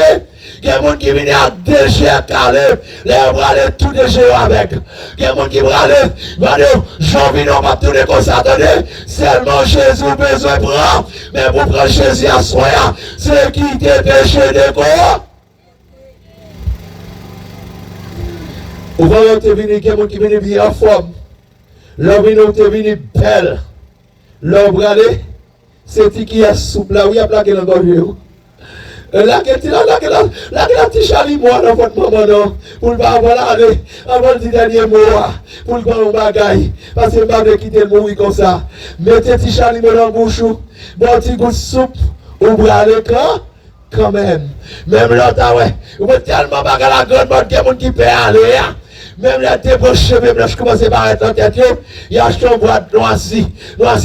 Il y a des gens qui viennent à déchirer calé, les bras tout déchirer avec. Il y a des gens qui vont aller, j'en viens pas tourner comme ça, attendez. Seulement Jésus besoin de prendre, mais pour prendre Jésus à soi, c'est quitter péché de quoi? Vous voyez, il y a des gens qui viennent bien en forme. L'homme vient belle. L'homme c'est qui est souple là, où il y a plaqué dans le gorge. Là, qui a petit Charlie, moi, dans votre maman, non, pour le avoir là, avant le dernier mot, pour le prendre un bagaille, parce que je ne vais pas quitter le mourir comme ça. Mettez petit Charlie dans la bouche, bon petit goût de soupe, ouvrez à l'écran, quand même. Même l'autre, ouais, vous êtes tellement bagaille la grande mode, qu'il y a des gens qui peut aller, Même la débauche, même là, je commence à paraître en tête, il y a acheté un boîte noirci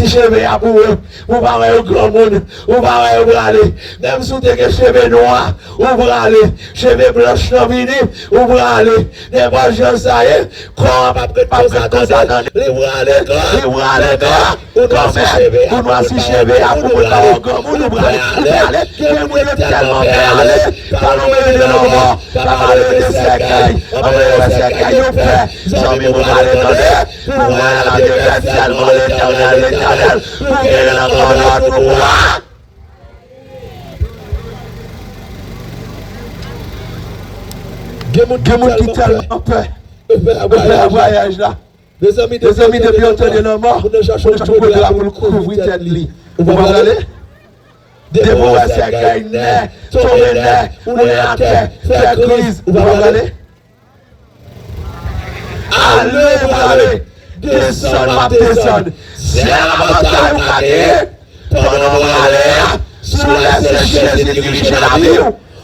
cheveux à pour eux, ou pas au grand monde, ou pas au aller. Même si vous avez cheveux noirs, ou pour aller, cheveux blancs non vini, ou pour aller. N'importe quoi, ça y est, quand pas les aller, ou noirci cheveux à pour eux, ou grand monde, ou pour aller, vous êtes tellement aller, par le de l'envoi, par le de cercueil, j'en ai pour aller pour voir la Dieu tellement l'éternel, pour qu'il la grandeur pour voir. Quelqu'un qui tellement peur, le voyage là. Des amis depuis entendre le mort, nous cherchons pour là pour couvrir tête lit. On va aller. Des mauvais cercueils naît, tomber naît, on est à terre, faire crise, on va aller. Allez, descendre. C'est la bataille pour gagner. Pendant qu'on aller, sous la sécheresse et diriger la vie,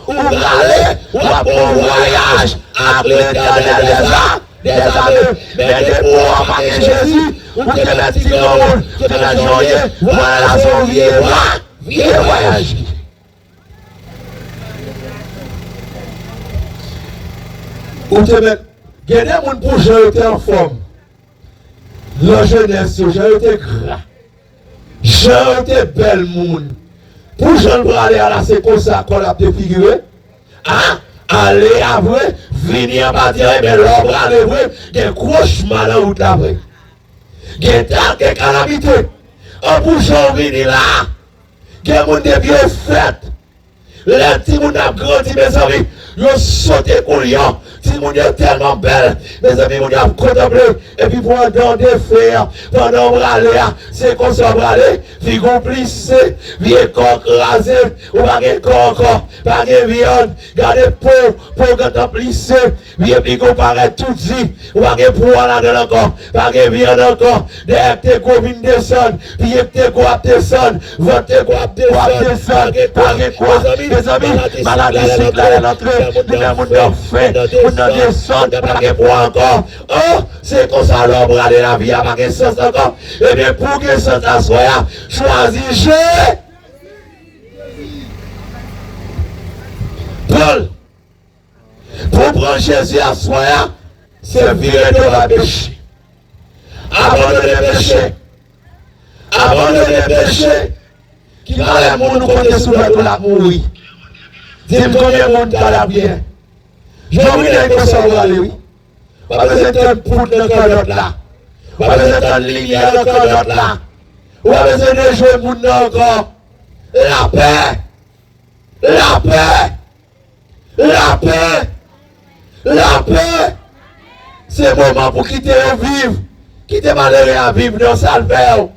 on va aller, on va pour un voyage, après l'éternel des années, mais des pauvres par Jésus, on te met un petit monde, on te met un joyeux, voilà son vieux voyage. On te met, il y a des gens pour jeter en forme. La jeunesse, jeter gras. Jeter belle monde. Pour jeune aller à la c'est comme ça qu'on a défiguré. Hein? Aller après, venir partir, mais l'homme aller vrai, il y a un gros chemin dans la route après. Il y a tant de calamités. En bougeant venir là, il y a des gens qui bien fait. Les petits gens qui ont grandi, mes amis, ils ont sauté couillon. Si mon Dieu est tellement belle, mes amis, mon Dieu a contemplé, et puis pendant des fers, pendant braler, c'est qu'on s'en braler, figon plissé, vieux coq rasé, ou pas de coq, pas de viande, gardez peau quand plissé, vieux figon paraît tout dit, ou pas de poids là-dedans encore, pas de viande encore, derrière tes go vin descendre, vieux tes go à descendre, votre tes go à descendre, pas de quoi, mes amis, maladie, c'est là, l'entrée, les monde ont fait, on a descendu, pas de poids encore, oh, c'est comme ça, l'homme aller la vie, pas de sens encore, et bien pour que ça t'assoie, choisissez. Paul, pour prendre Jésus à soi, c'est virer de la péché. Abandonner le péché. Abandonner le péché. Qui va les monde nous compter sur notre la mourir. Dis-moi combien de monde t'a la bien. Je vais vous ça va aller, oui. Pas besoin de poudre dans le corps là. Pas besoin de lumière dans le corps là. Pas besoin de jouer mon encore. La paix. La paix. La paix. La paix. C'est le moment pour quitter le vivre. Quitter malheureux à vivre dans sa faire.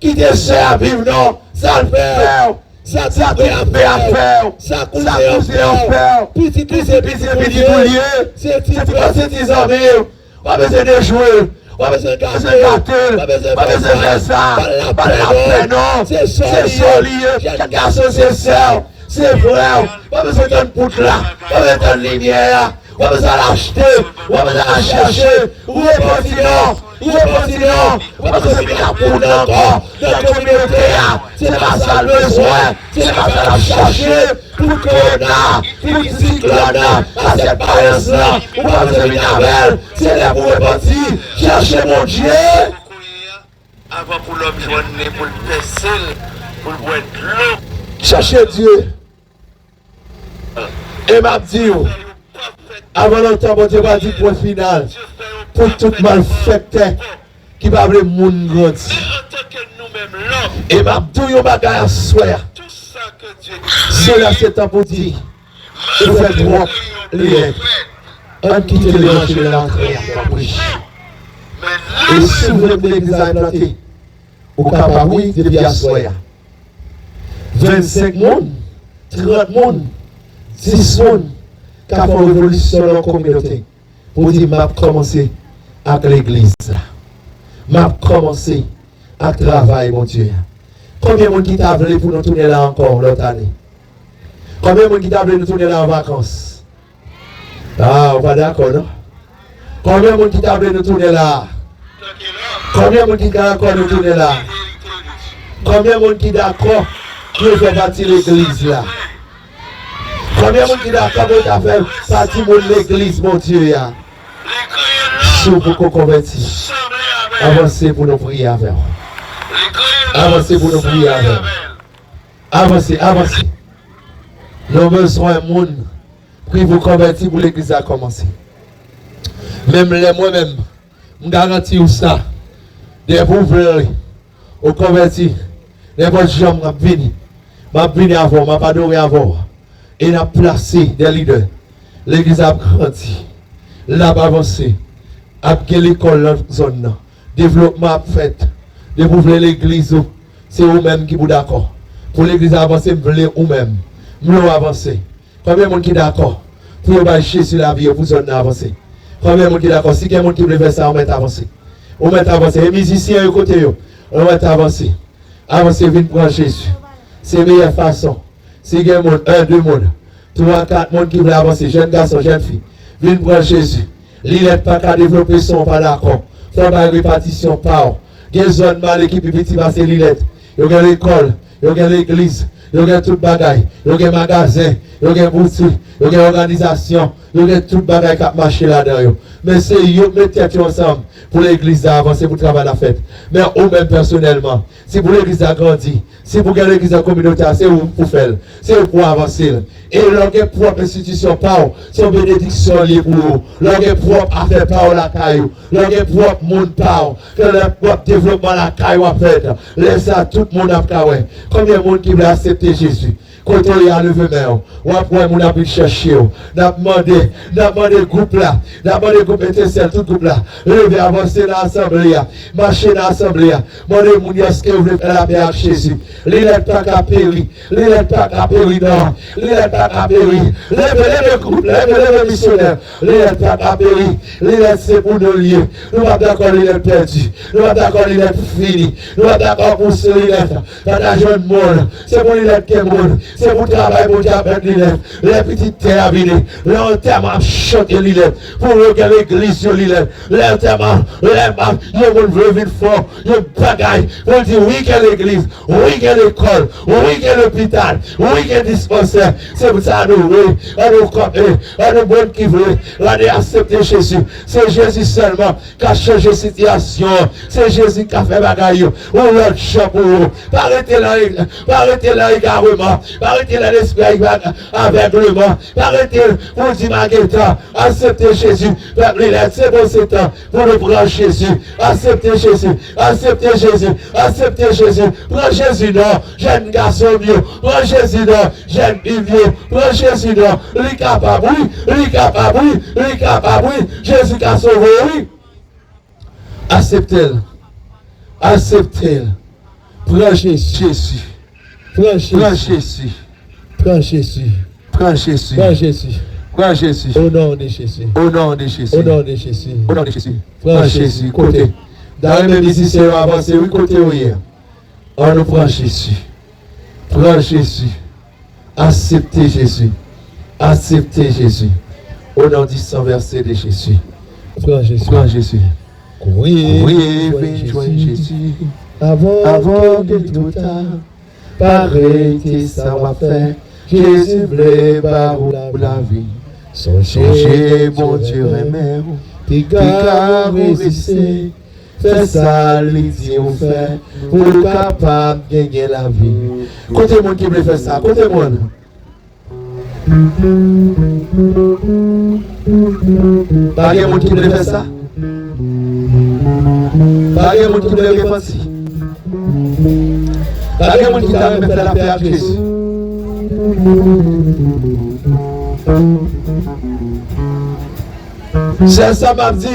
Quitter ça à vivre dans sa faire. Ça coûte à faire. Ça coûte à faire. Petit boulier. C'est petits amis. Pas besoin de jouer. Pas besoin de gâter. Pas besoin de faire ça. Pas la paix, non. C'est solier. Chaque garçon, c'est ça. C'est vrai. Pas besoin d'une poutre là. Pas besoin d'une lumière. Pas besoin d'acheter. Pas besoin de chercher. Où est le continent? Où est le continent? Pas besoin de la poudre encore. Dans la communauté, c'est pas ça le besoin. C'est pas ça de chercher. Pour qu'on a. Pour cyclone à cette balance là. Pas besoin de navel. C'est là pour repartir. Chercher mon Dieu. Avant pour l'homme joindre, pour le passer, pour le boire de l'eau. Cherchez Dieu. Et m'a dit, avant longtemps, mon Dieu m'a dit point final. Pour tout malfaiteur qui va avoir le monde grandi. Et m'a dit, yon bagay à soir. Cela c'est temps pour dire. Je fais droit les un qui te dérange de l'entrée à prêcher. Et si vous voulez l'église à implanter, au capable, oui, depuis à soir. 25 monde, 30 monde, 10 monde, qui a fait une révolution dans la communauté. Pour dire, m'a commencé avec l'église. M'a commencé à travailler, mon Dieu. Combien de monde qui t'a voulu pour nous tourner là encore l'autre année? Combien de monde qui t'a voulu nous tourner là en vacances? Ah, on va d'accord, non? Combien de monde qui t'a voulu nous tourner là? Combien de monde qui t'a encore nous tourner là? Combien de monde qui d'accord pour faire partie de l'église là? Combien de monde qui d'accord pour faire partie de l'église, mon Dieu? Si vous pouvez convertir, avancez pour nous prier avec. Avancez pour nous prier avec. Avancez, avancez. Nous avons besoin d'un monde qui vous convertir pour l'église à commencer. Même les moi-même, je garantis ça. Des pauvres, au converti, n'importe qui m'a venu avant, m'a adoré avant. Et n'a placé des leaders. L'église a grandi, l'a avancé, a gagné l'école dans la zone. Développement a fait. De pour l'église, c'est vous-même qui vous d'accord. Pour l'église avancer, vous voulez vous-même. Vous voulez avancer. Combien de monde qui est d'accord pour vous Jésus la vie pour zone avancer? Combien de monde qui est d'accord? Si quelqu'un qui veut faire ça, on va avancer. On va avancer. Les musiciens à côté, on va avancer. Avancer, venez prendre Jésus. C'est la meilleure façon. Si il y a un monde, 1, 2 monde, 3, 4 monde qui veulent avancer, jeunes garçons, jeunes filles, venez prendre Jésus. L'île n'est pas qu'à développer son, pas d'accord. Faut pas répartition par. Il y a une zone mal équipée, petit passé Lilette. Il y a l'école, il y a l'église, il y a tout bagaille, il y a magasin, il y a boutique, il y a organisation, il y a tout bagaille qui a marché là-dedans. Mais c'est eux qui mettent ensemble pour l'église à avancer, pour travailler la fête. Mais eux-mêmes personnellement, si pour l'église à grandir, si pour l'église à communauté, c'est où pour faire, c'est où pour avancer. Et leur propre institution, c'est une bénédiction liée pour eux. Leur propre affaire par la caillou, leur propre monde par, que leur propre développement la caillou a fait. Laisse ça tout le monde à faire. Combien de monde qui veut accepter Jésus? Quand on y a levé main, ou après on a pu chercher, on a demandé groupe là, on a demandé groupe étincelle, tout groupe là, lever, avancer dans l'assemblée, marcher dans l'assemblée, demander mon est-ce que vous voulez faire la paix avec Jésus. Les lettres pas qu'à périr, les lettres pas qu'à périr, non, les lettres pas qu'à périr, levez le groupe, levez le missionnaire, les lettres pas qu'à périr, les lettres c'est pour nos lieux, nous pas d'accord les lettres perdues, nous pas d'accord les lettres finies, nous pas d'accord pour ces lettres, quand la jeune monde, c'est pour les lettres qui est monde. C'est pour travailler pour diabète l'île. Les petites terres à venir. L'enterrement chante l'île. Pour regarder l'église sur l'île. L'enterrement, ils vont venir fort. Ils bagaillent. Pour dire oui qu'il y a l'église, oui qu'il y a l'école, oui qu'il y a l'hôpital, oui qu'il y a le dispensaire. C'est pour ça nous, oui, à nous camper, à nous bonnes qui veulent, à nous accepter Jésus. C'est Jésus seulement qui a changé la situation. C'est Jésus qui a fait bagaille. Ou l'autre chapeau. Pas arrêter là égarement. Arrêtez l'esprit aveuglement. Arrêtez pour dire Maguetta. Acceptez Jésus. C'est bon ce temps pour nous prendre Jésus. Acceptez Jésus. Acceptez Jésus. Acceptez Jésus. Prends Jésus non. Jeune garçon mieux. Prends Jésus non. Jeune vieux. Prends Jésus non. Lui capable. Lui capable. Lui capable. Jésus qui a sauvé. Oui. Acceptez-le. Acceptez-le. Prends Jésus. Prends Jésus. Prends Jésus. Prends Jésus. Prends Jésus. Prends Jésus. Au nom de Jésus. Au nom de Jésus. Au nom de Jésus. Au nom de Jésus. Prends Jésus. Côté. Dans les musiciens avancés, oui, côté hier. On nous prend Jésus. Prends Jésus. Acceptez Jésus. Acceptez Jésus. Au nom du sang versé de Jésus. Prends Jésus. Prends Jésus. Courriez, joignez Jésus. Avant que tout tard. Arrêtez ça va faire. Jésus voulait par la vie. Songez, mon Dieu, aimez. Puis car résister. Fais ça, les on fait. Pour le capable de gagner la vie. Côté monde qui veut faire ça, côté monde. Pas de monde qui veut faire ça. Pas de monde qui veut faire ça. Pas de monde qui t'a même fait la paix avec Jésus. C'est ça m'a dit,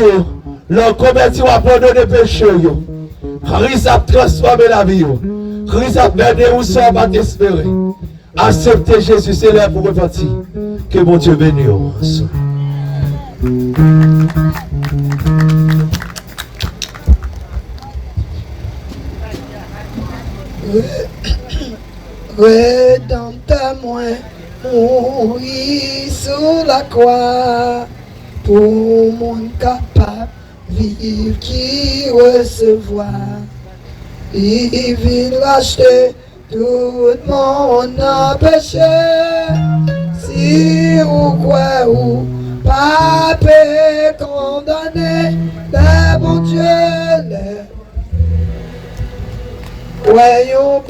leur converti va pardonner péché. Christ a transformé la vie. Christ a perdu où ça va t'espérer. Acceptez Jésus, c'est là pour repartir. Que mon Dieu bénisse. Rédempteur moi, mourir sous la croix, pour monde capable vivre qui recevoir. Il vient racheter tout mon péché. Si ou quoi ou pas condamné, le bon Dieu les voyons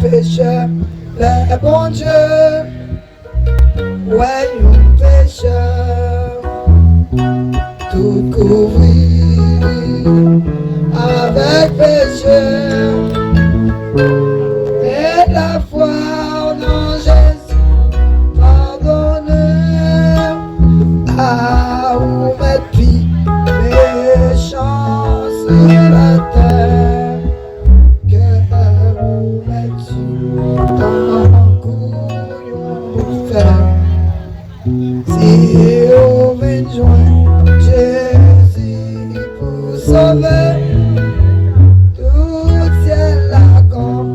pécheur, le bon Dieu, voyons pécheur, tout couvrir avec péché, et la foi en Jésus, pardonne à où mettre pis méchants sur la terre, que où mettre dans couillon faire. Si on vient joindre Jésus pour sauver, tout ciel la camp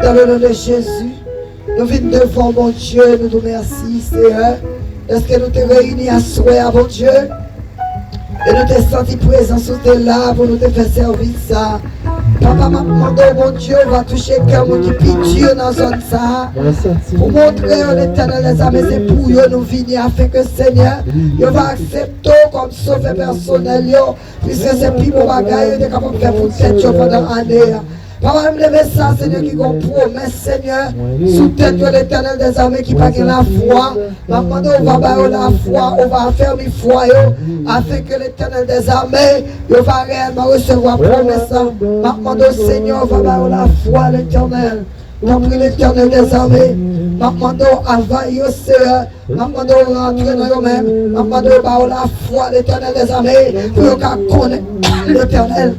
dans le nom de Jésus. Nous venons devant mon Dieu, nous te remercions, Seigneur. Est-ce que nous te réunis à souhait, bon Dieu? Et nous te senti présents sous tes là pour nous te faire servir ça. Papa m'a demandé, mon Dieu, va toucher quelqu'un qui pitié dans la zone ça. Pour montrer à l'Éternel des armées, c'est pour eux nous venir afin que Seigneur, il va accepter comme sauveur personnel, puisque c'est plus mon bagage, il est capable de faire pour tête pendant l'année. Papa, me lever ça, Seigneur, qui compromet, Seigneur, sous tête de l'Éternel des armées qui pas la foi. Maman, on va bailler la foi, on va faire mes foi, afin que l'Éternel des armées, il va réellement recevoir promesse. Maman, Seigneur, on va bailler la foi, l'Éternel. T'as pris l'Éternel des armées. Maman, envahir au Seigneur. Maman, rentrer dans eux-mêmes. Maman, la foi, l'Éternel des armées, pour qu'on connaisse l'Éternel.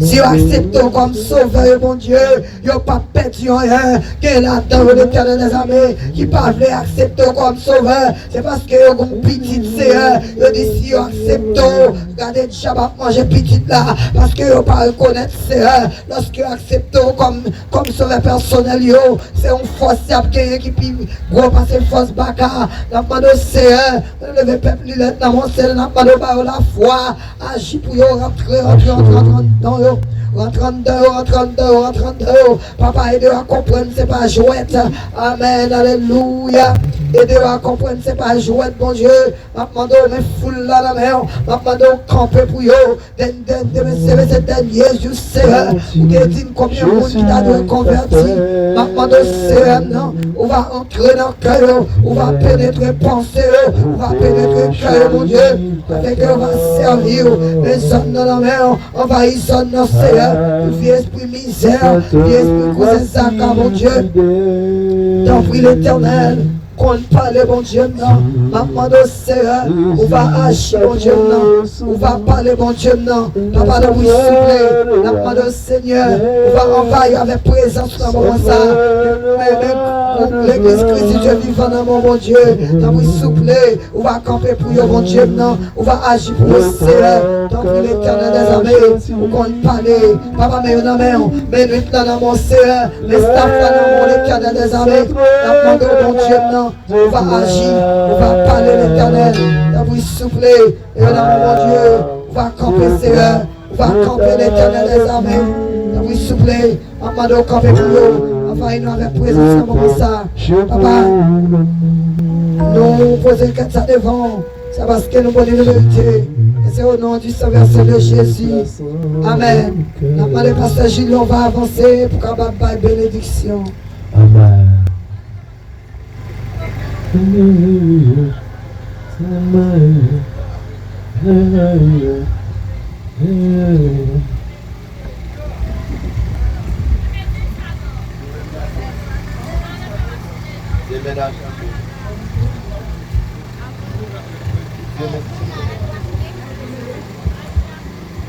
Si vous acceptez comme sauveur, mon Dieu, vous n'avez pas perdu rien. Qu'il a dans l'Éternel des armées, qui ne veut accepter comme sauveur, c'est parce que vous avez une petite Seigneur. Vous dites si vous acceptez, regardez déjà manger petite là, parce que vous ne pas reconnaître Seigneur. Lorsque vous acceptez comme sauveur personnel, c'est une force qui peut gros passer une force baka. Nous demandons Seigneur, le peuple dans mon ciel, nous demandons la foi, agis pour vous rentrer dans eux. Rentrant dedans. Papa, aidez-vous à comprendre, c'est pas jouette. Amen, alléluia. Aidez-vous à comprendre, c'est pas jouette, bon Dieu. M'appendons, mais foule là la mer. M'appendons, camper pour eux. C'est dernier, je sais. Vous dites combien de monde qui t'a dû convertir. M'appendons, c'est non. On va entrer dans le cœur. On va pénétrer pensée. On va pénétrer le cœur, mon Dieu. Avec on va servir. Les hommes dans la mer. On va y sonner dans Seigneur. Vie esprit misère, vie esprit cause ça, mon Dieu. T'en prie l'Éternel. Qu'on parle, bon Dieu, non. Maman de Seigneur, on va agir, bon Dieu, non. On va parler, bon Dieu, non. Papa de vous souffler. Maman de Seigneur, on va envahir avec présence dans mon ça. L'église Christ, Dieu vivant dans mon bon Dieu. Dans vous souffler, on va camper pour vous, bon Dieu, non. On va agir pour le Seigneur. Tant pis l'Éternel des armées, on compte parler. Papa, mais non, mais nous dans mon Seigneur, les staffs dans mon l'Éternel des armées. Maman de bon Dieu, non. On va agir, on va parler l'Éternel, on va vous souffler, et là, mon Dieu, on va camper Seigneur, on va camper l'Éternel des armées, on va vous souffler, on va nous camper pour nous, on va nous avec présence comme ça. Papa, nous posons ça devant, c'est parce que nous voulons la vérité, et c'est au nom du Sauveur de Jésus. Amen. Maintenant, le pasteur Gilles, on va avancer pour qu'on va faire bénédiction. Amen.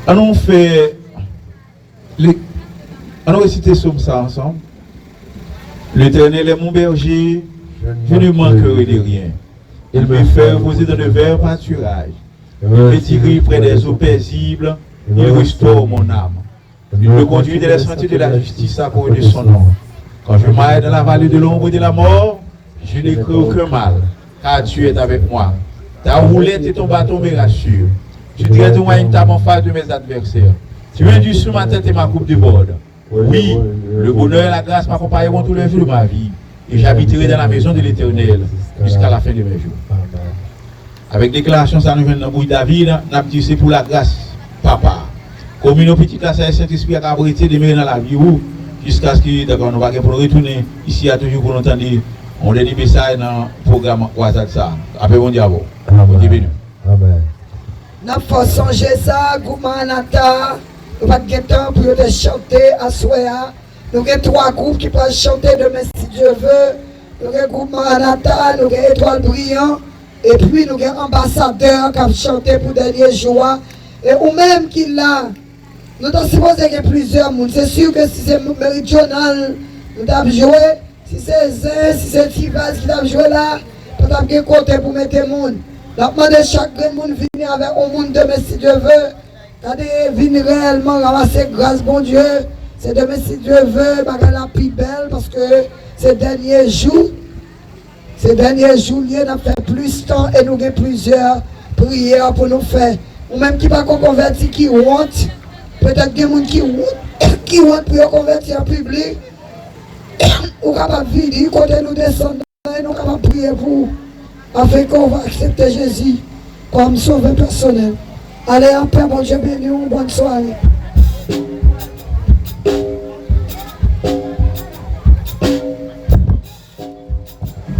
On fait on récite ça ensemble. L'Éternel est mon berger. Je ne manquerai de rien. Il me fait reposer dans de verts pâturages. Il me dirige près des eaux paisibles. Il restaure mon âme. Il me conduit dans les sentiers de la justice à cause de son nom. Quand je m'aille dans la vallée de l'ombre de la mort, je ne crains aucun mal, car tu es avec moi. Ta roulette et ton bâton me rassurent. Tu traites moi une table en face de mes adversaires. Tu induis sur ma tête et ma coupe déborde. Oui, le bonheur et la grâce m'accompagneront tous les jours de ma vie. Et j'habiterai dans la maison de l'Éternel jusqu'à la fin de mes jours. Avec déclaration, ça nous vient dans le bruit de David, nous dit c'est pour la grâce, papa. Comme une petite classe à Saint-Esprit à abriter demeurer dans la vie jusqu'à ce que d'accord, nous allons retourner ici à toujours pour entendre on a des messages dans le programme WhatsApp ça. Après bon diable. Amen. Nous faisons ça, Goumanata, nous n'avons pas de temps pour chanter à Soya. Nous avons 3 groupes qui peuvent chanter demain si Dieu veut. Nous avons le groupe Maranatha, nous avons Étoile Brillant. Et puis nous avons ambassadeur qui a chanté pour dernier jour. Et ou même qui l'a. Nous avons supposé qu'il y ait plusieurs mondes. C'est sûr que si c'est méridional, nous avons joué. Si c'est Zin, si c'est Tivaz qui a joué là, nous avons côté pour mettre le monde. Nous avons demandé chaque monde venir avec un monde demain si Dieu veut. Venir réellement ramasser grâce, bon Dieu. C'est demain, si Dieu veut, bagarre la plus belle parce que ces derniers jours, on a fait plus de temps et nous avons plusieurs prières pour nous faire. Ou même qui ne pas convertir, qui honte. Peut-être qu'il y a des gens qui honte pour convertir en public. Ou capable de venir, quand nous descendons, et nous capables de prier pour afin qu'on va accepter Jésus comme sauveur personnel. Allez en paix, mon Dieu béni, bonne soirée.